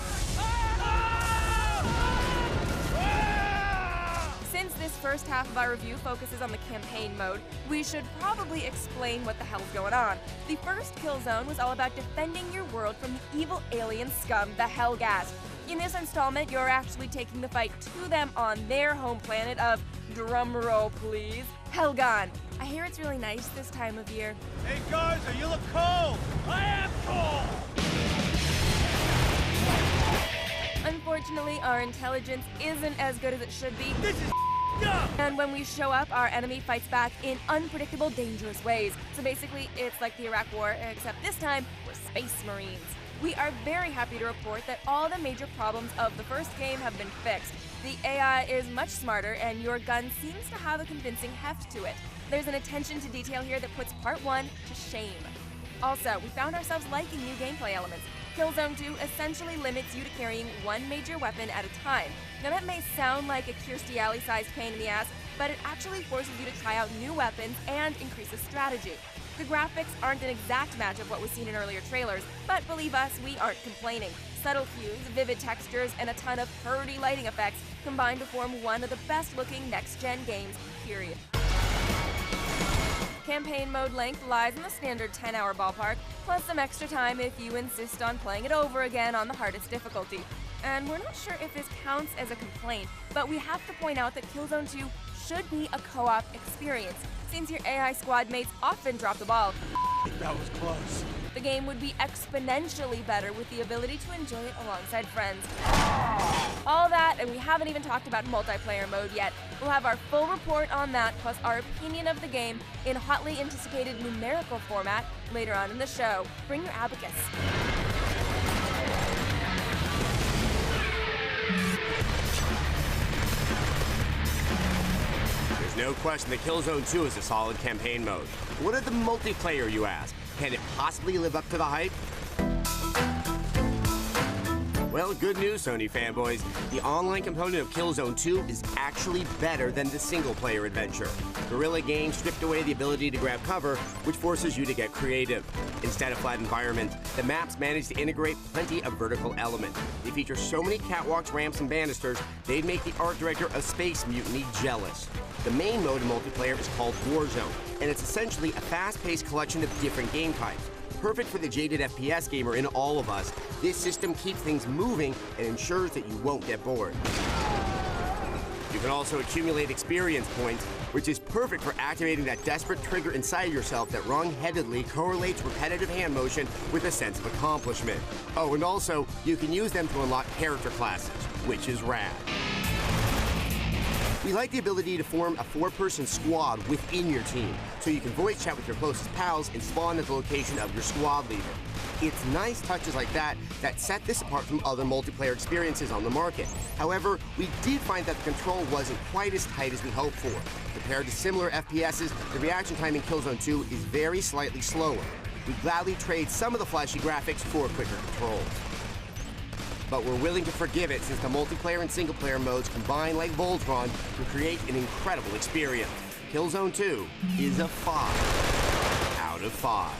Since this first half of our review focuses on the campaign mode, we should probably explain what the hell's going on. The first Killzone was all about defending your world from the evil alien scum, the Hellghast. In this installment, you're actually taking the fight to them on their home planet of, drumroll please, Helgon. I hear it's really nice this time of year. Hey Garza, you look cold! I am cold! Unfortunately, our intelligence isn't as good as it should be. This is and when we show up, our enemy fights back in unpredictable, dangerous ways. So basically, it's like the Iraq War, except this time, we're Space Marines. We are very happy to report that all the major problems of the first game have been fixed. The AI is much smarter, and your gun seems to have a convincing heft to it. There's an attention to detail here that puts Part 1 to shame. Also, we found ourselves liking new gameplay elements. Killzone 2 essentially limits you to carrying one major weapon at a time. Now that may sound like a Kirstie Alley-sized pain in the ass, but it actually forces you to try out new weapons and increases strategy. The graphics aren't an exact match of what was seen in earlier trailers, but believe us, we aren't complaining. Subtle hues, vivid textures, and a ton of purdy lighting effects combine to form one of the best-looking next-gen games, period. Campaign mode length lies in the standard 10-hour ballpark, plus some extra time if you insist on playing it over again on the hardest difficulty. And we're not sure if this counts as a complaint, but we have to point out that Killzone 2 should be a co-op experience, since your AI squad mates often drop the ball. That was close. The game would be exponentially better with the ability to enjoy it alongside friends. All that, and we haven't even talked about multiplayer mode yet. We'll have our full report on that, plus our opinion of the game in hotly anticipated numerical format later on in the show. Bring your abacus. There's no question that Killzone 2 is a solid campaign mode. What of the multiplayer, you ask? Can it possibly live up to the hype? Well, good news, Sony fanboys. The online component of Killzone 2 is actually better than the single-player adventure. Guerilla Games stripped away the ability to grab cover, which forces you to get creative. Instead of flat environments, the maps manage to integrate plenty of vertical elements. They feature so many catwalks, ramps, and banisters, they'd make the art director of Space Mutiny jealous. The main mode in multiplayer is called Warzone, and it's essentially a fast-paced collection of different game types. Perfect for the jaded FPS gamer in all of us, this system keeps things moving and ensures that you won't get bored. You can also accumulate experience points, which is perfect for activating that desperate trigger inside yourself that wrong-headedly correlates repetitive hand motion with a sense of accomplishment. Oh, and also, you can use them to unlock character classes, which is rad. We like the ability to form a 4-person squad within your team, so you can voice chat with your closest pals and spawn at the location of your squad leader. It's nice touches like that that set this apart from other multiplayer experiences on the market. However, we did find that the control wasn't quite as tight as we hoped for. Compared to similar FPSs, the reaction time in Killzone 2 is very slightly slower. We gladly trade some of the flashy graphics for quicker controls. But we're willing to forgive it since the multiplayer and single-player modes combine like Voltron to create an incredible experience. Killzone 2 is a 5 out of 5.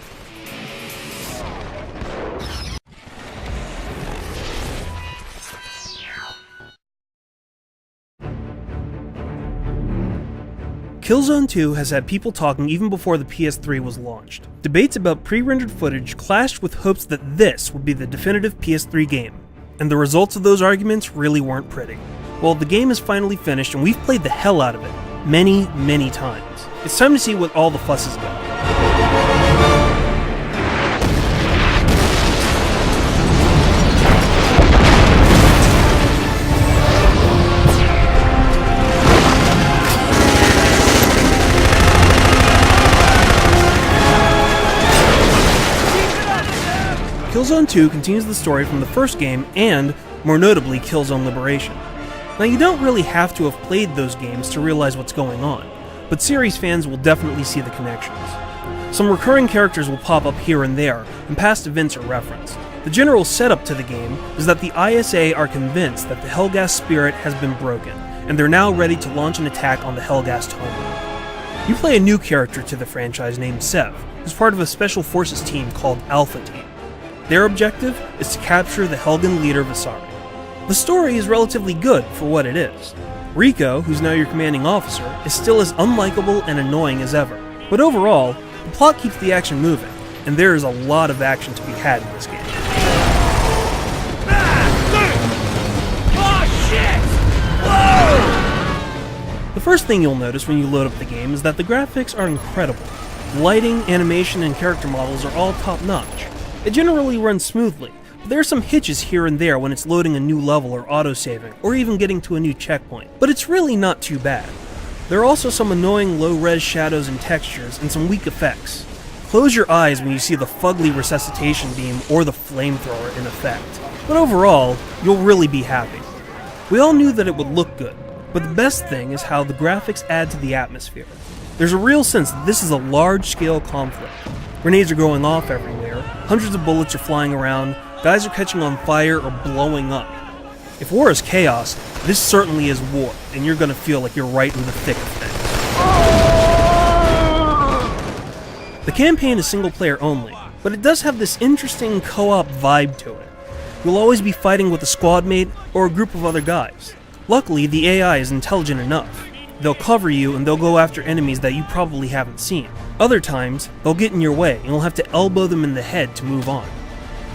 Killzone 2 has had people talking even before the PS3 was launched. Debates about pre-rendered footage clashed with hopes that this would be the definitive PS3 game. and the results of those arguments really weren't pretty. Well, the game is finally finished and we've played the hell out of it. Many, many times. It's time to see what all the fuss is about. Killzone 2 continues the story from the first game and, more notably, Killzone Liberation. Now, you don't really have to have played those games to realize what's going on, but series fans will definitely see the connections. Some recurring characters will pop up here and there, and past events are referenced. The general setup to the game is that the ISA are convinced that the Helghast spirit has been broken, and they're now ready to launch an attack on the Helghast homeworld. You play a new character to the franchise named Sev, who's part of a special forces team called Alpha Team. Their objective is to capture the Helghan leader Visari. The story is relatively good for what it is. Rico, who's now your commanding officer, is still as unlikable and annoying as ever. But overall, the plot keeps the action moving, and there is a lot of action to be had in this game. The first thing you'll notice when you load up the game is that the graphics are incredible. Lighting, animation, and character models are all top-notch. It generally runs smoothly, but there are some hitches here and there when it's loading a new level or autosaving, or even getting to a new checkpoint, but it's really not too bad. There are also some annoying low-res shadows and textures, and some weak effects. Close your eyes when you see the fugly resuscitation beam or the flamethrower in effect. But overall, you'll really be happy. We all knew that it would look good, but the best thing is how the graphics add to the atmosphere. There's a real sense that this is a large-scale conflict. Grenades are going off everywhere, hundreds of bullets are flying around, guys are catching on fire or blowing up. If war is chaos, this certainly is war, and you're gonna feel like you're right in the thick of things. The campaign is single player only, but it does have this interesting co-op vibe to it. You'll always be fighting with a squad mate or a group of other guys. Luckily, the AI is intelligent enough. They'll cover you and they'll go after enemies that you probably haven't seen. Other times, they'll get in your way and you'll have to elbow them in the head to move on.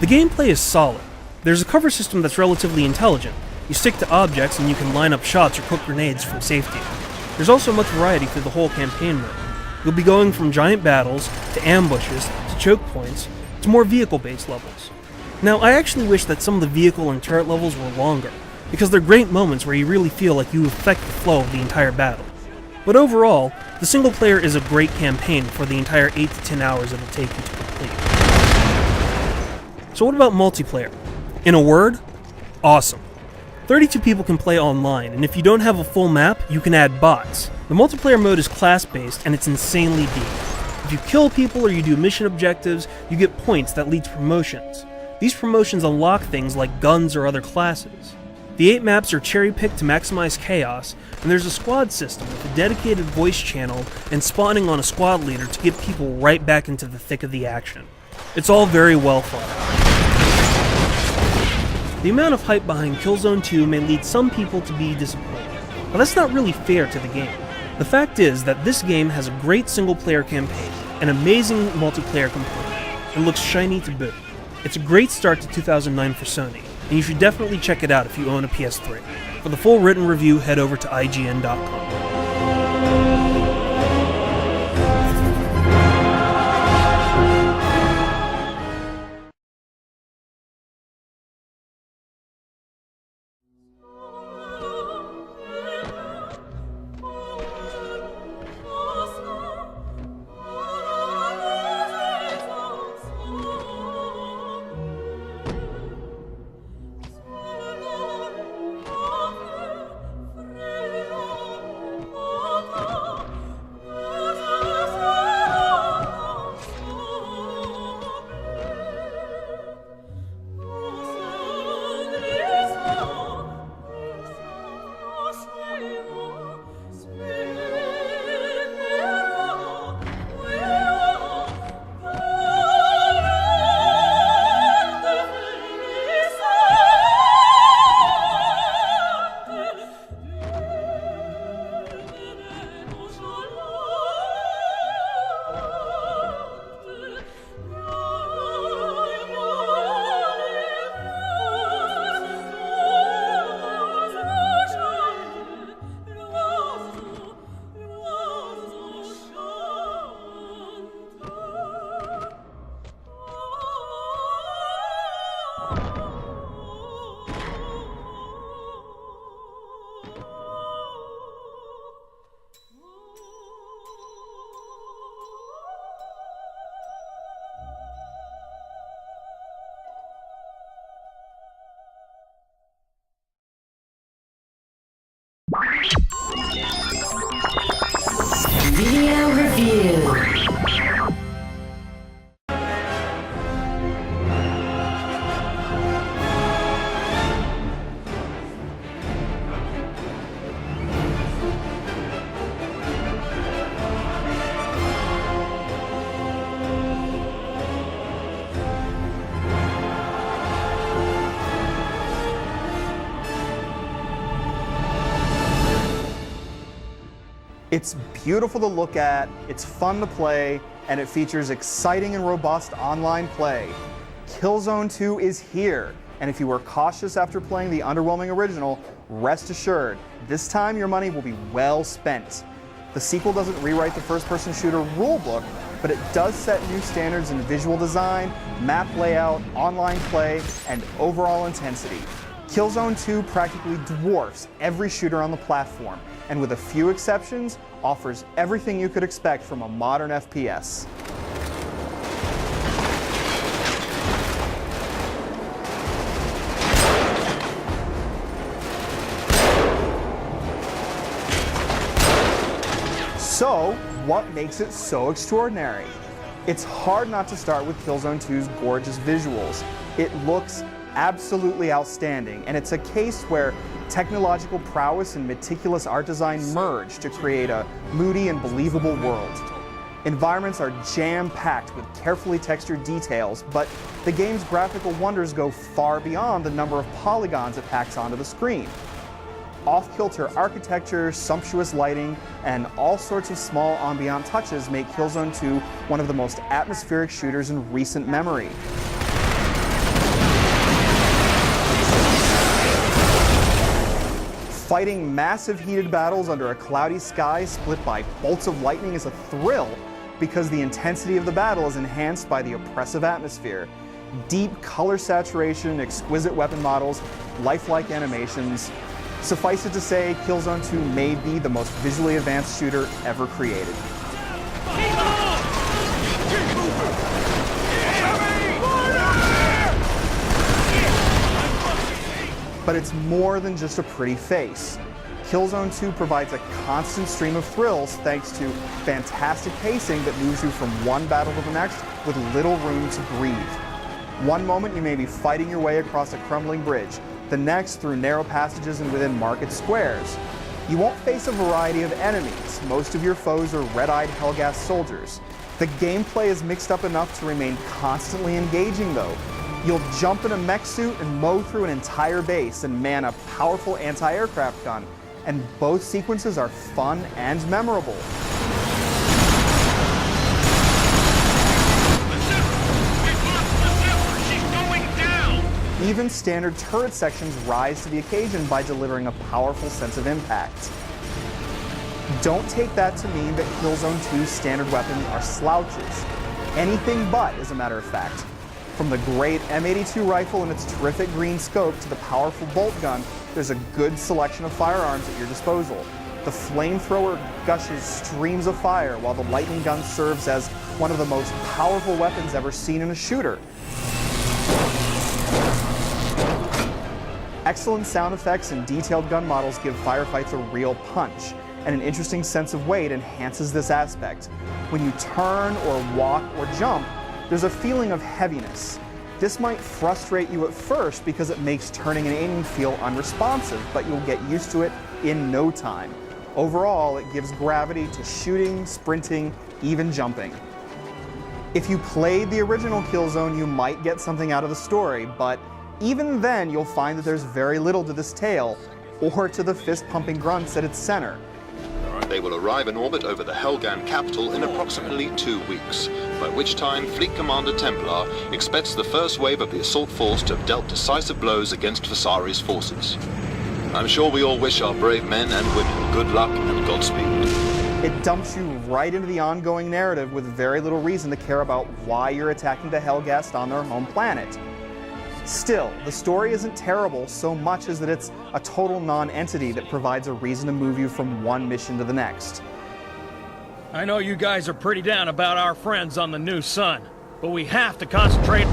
The gameplay is solid. There's a cover system that's relatively intelligent. You stick to objects and you can line up shots or cook grenades from safety. There's also much variety through the whole campaign mode. You'll be going from giant battles, to ambushes, to choke points, to more vehicle-based levels. Now, I actually wish that some of the vehicle and turret levels were longer, because they're great moments where you really feel like you affect the flow of the entire battle. But overall, the single player is a great campaign for the entire 8 to 10 hours it'll take you to complete. So what about multiplayer? In a word, awesome. 32 people can play online, and if you don't have a full map, you can add bots. The multiplayer mode is class-based, and it's insanely deep. If you kill people or you do mission objectives, you get points that lead to promotions. These promotions unlock things like guns or other classes. The 8 maps are cherry-picked to maximize chaos, and there's a squad system with a dedicated voice channel and spawning on a squad leader to get people right back into the thick of the action. It's all very well thought out. The amount of hype behind Killzone 2 may lead some people to be disappointed, but that's not really fair to the game. The fact is that this game has a great single-player campaign, an amazing multiplayer component, and looks shiny to boot. It's a great start to 2009 for Sony, and you should definitely check it out if you own a PS3. For the full written review, head over to IGN.com. Video review. It's beautiful to look at, it's fun to play, and it features exciting and robust online play. Killzone 2 is here, and if you were cautious after playing the underwhelming original, rest assured, this time your money will be well spent. The sequel doesn't rewrite the first-person shooter rulebook, but it does set new standards in visual design, map layout, online play, and overall intensity. Killzone 2 practically dwarfs every shooter on the platform, and with a few exceptions, offers everything you could expect from a modern FPS. So, what makes it so extraordinary? It's hard not to start with Killzone 2's gorgeous visuals. It looks absolutely outstanding, and it's a case where technological prowess and meticulous art design merge to create a moody and believable world. Environments are jam-packed with carefully textured details, but the game's graphical wonders go far beyond the number of polygons it packs onto the screen. Off-kilter architecture, sumptuous lighting, and all sorts of small ambient touches make Killzone 2 one of the most atmospheric shooters in recent memory. Fighting massive heated battles under a cloudy sky split by bolts of lightning is a thrill because the intensity of the battle is enhanced by the oppressive atmosphere. Deep color saturation, exquisite weapon models, lifelike animations. Suffice it to say, Killzone 2 may be the most visually advanced shooter ever created. But it's more than just a pretty face. Killzone 2 provides a constant stream of thrills thanks to fantastic pacing that moves you from one battle to the next with little room to breathe. One moment you may be fighting your way across a crumbling bridge, the next through narrow passages and within market squares. You won't face a variety of enemies. Most of your foes are red-eyed Helghast soldiers. The gameplay is mixed up enough to remain constantly engaging though. You'll jump in a mech suit and mow through an entire base and man a powerful anti-aircraft gun, and both sequences are fun and memorable. Even standard turret sections rise to the occasion by delivering a powerful sense of impact. Don't take that to mean that Killzone 2's standard weapons are slouches. Anything but, as a matter of fact. From the great M82 rifle and its terrific green scope to the powerful bolt gun, there's a good selection of firearms at your disposal. The flamethrower gushes streams of fire, while the lightning gun serves as one of the most powerful weapons ever seen in a shooter. Excellent sound effects and detailed gun models give firefights a real punch, and an interesting sense of weight enhances this aspect. When you turn or walk or jump, there's a feeling of heaviness. This might frustrate you at first because it makes turning and aiming feel unresponsive, but you'll get used to it in no time. Overall, it gives gravity to shooting, sprinting, even jumping. If you played the original Killzone, you might get something out of the story, but even then you'll find that there's very little to this tale, or to the fist-pumping grunts at its center. They will arrive in orbit over the Helghan capital in approximately 2 weeks, by which time Fleet Commander Templar expects the first wave of the assault force to have dealt decisive blows against Vasari's forces. I'm sure we all wish our brave men and women good luck and Godspeed. It dumps you right into the ongoing narrative with very little reason to care about why you're attacking the Helghast on their home planet. Still, the story isn't terrible so much as that it's a total non-entity that provides a reason to move you from one mission to the next. I know you guys are pretty down about our friends on the new sun, but we have to concentrate.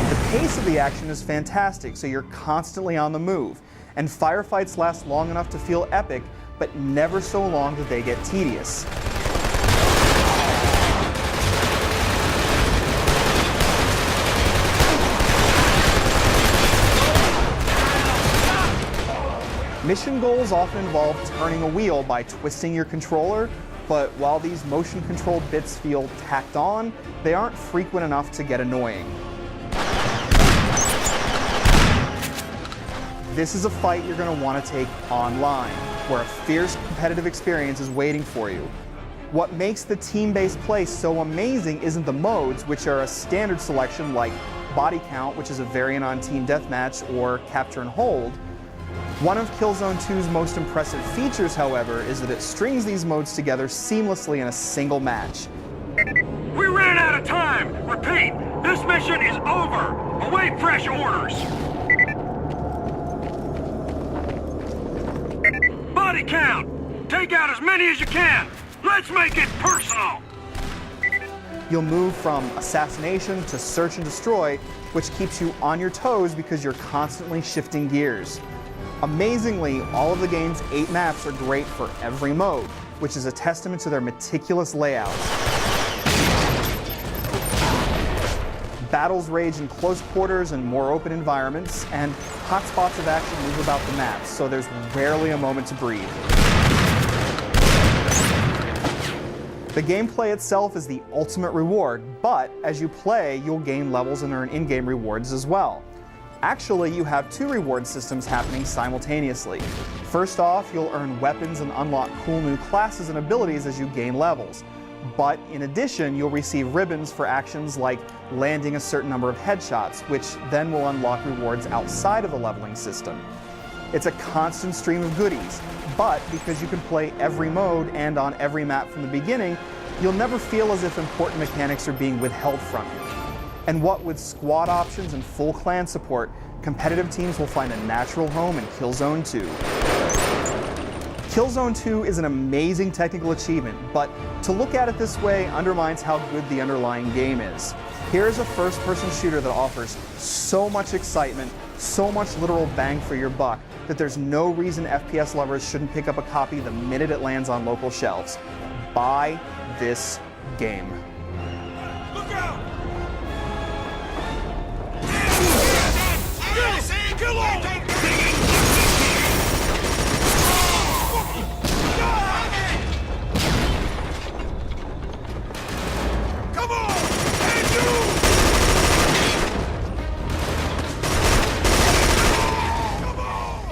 The pace of the action is fantastic, so you're constantly on the move, and firefights last long enough to feel epic, but never so long that they get tedious. Mission goals often involve turning a wheel by twisting your controller, but while these motion-controlled bits feel tacked on, they aren't frequent enough to get annoying. This is a fight you're going to want to take online, where a fierce competitive experience is waiting for you. What makes the team-based play so amazing isn't the modes, which are a standard selection like Body Count, which is a variant on Team Deathmatch, or Capture and Hold. One of Killzone 2's most impressive features, however, is that it strings these modes together seamlessly in a single match. We ran out of time! Repeat, this mission is over! Await fresh orders! Body count! Take out as many as you can! Let's make it personal! You'll move from assassination to search and destroy, which keeps you on your toes because you're constantly shifting gears. Amazingly, all of the game's 8 maps are great for every mode, which is a testament to their meticulous layouts. Battles rage in close quarters and more open environments, and hotspots of action move about the maps, so there's rarely a moment to breathe. The gameplay itself is the ultimate reward, but as you play, you'll gain levels and earn in-game rewards as well. Actually, you have 2 reward systems happening simultaneously. First off, you'll earn weapons and unlock cool new classes and abilities as you gain levels. But in addition, you'll receive ribbons for actions like landing a certain number of headshots, which then will unlock rewards outside of the leveling system. It's a constant stream of goodies, but because you can play every mode and on every map from the beginning, you'll never feel as if important mechanics are being withheld from you. And what with squad options and full clan support, competitive teams will find a natural home in Killzone 2. Killzone 2 is an amazing technical achievement, but to look at it this way undermines how good the underlying game is. Here's a first-person shooter that offers so much excitement, so much literal bang for your buck, that there's no reason FPS lovers shouldn't pick up a copy the minute it lands on local shelves. Buy this game. Look out! Come on! And you! Come on!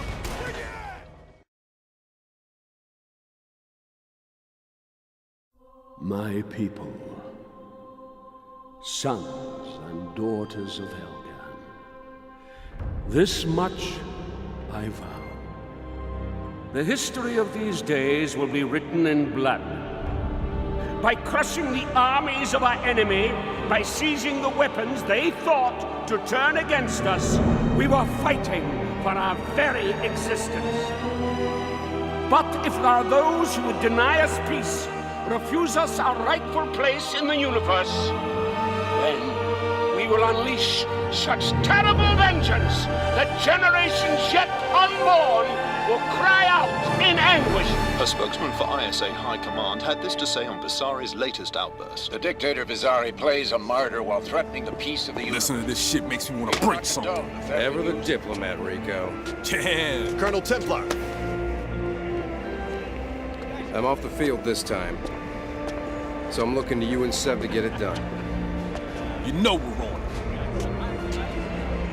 My people, sons and daughters of Helgan, this much I vow. The history of these days will be written in blood. By crushing the armies of our enemy, by seizing the weapons they thought to turn against us, we were fighting for our very existence. But if there are those who would deny us peace, refuse us our rightful place in the universe, then we will unleash such terrible vengeance that generations yet unborn will cry out in anguish. A spokesman for ISA High Command had this to say on Visari's latest outburst. The dictator Visari plays a martyr while threatening the peace of the universe. Listening to this shit makes me want to break something. Ever the diplomat, Rico. Yeah. Colonel Templar. I'm off the field this time, so I'm looking to you and Seb to get it done. You know we're on.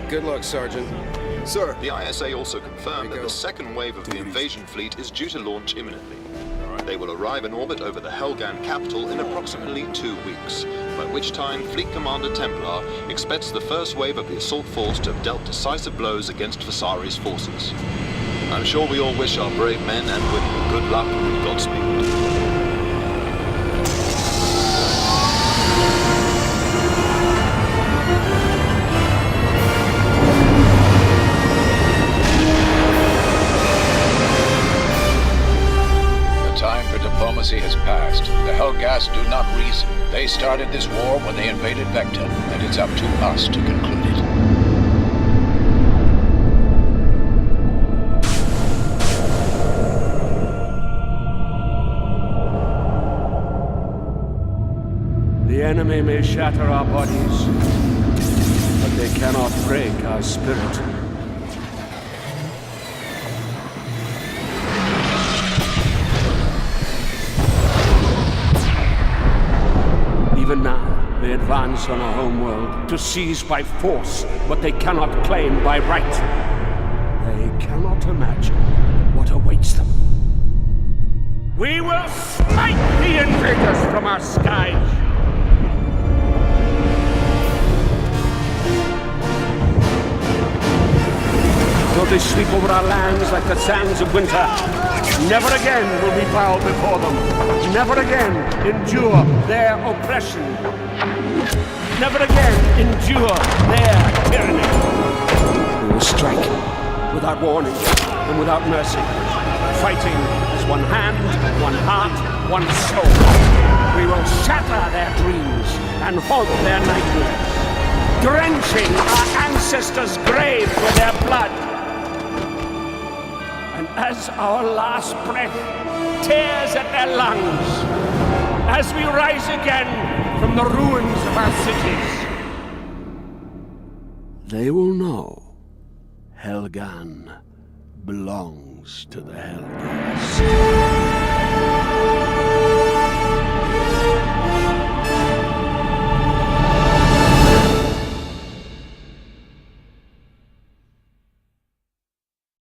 Good luck, Sergeant. Sir. The ISA also confirmed that the second wave of the invasion fleet is due to launch imminently. They will arrive in orbit over the Helgan capital in approximately 2 weeks, by which time Fleet Commander Templar expects the first wave of the assault force to have dealt decisive blows against Visari's forces. I'm sure we all wish our brave men and women good luck and Godspeed. up to us to conclude it. The enemy may shatter our bodies, but they cannot break our spirit. Even now, they advance on our homeworld to seize by force what they cannot claim by right. They cannot imagine what awaits them. We will smite the invaders from our skies! Though they sweep over our lands like the sands of winter, never again will we bow before them. Never again endure their oppression. Never again endure their tyranny. We will strike without warning and without mercy, fighting as one hand, one heart, one soul. We will shatter their dreams and haunt their nightmares, drenching our ancestors' graves with their blood. And as our last breath tears at their lungs, as we rise again from the ruins of our cities, they will know Helghan belongs to the Helghast.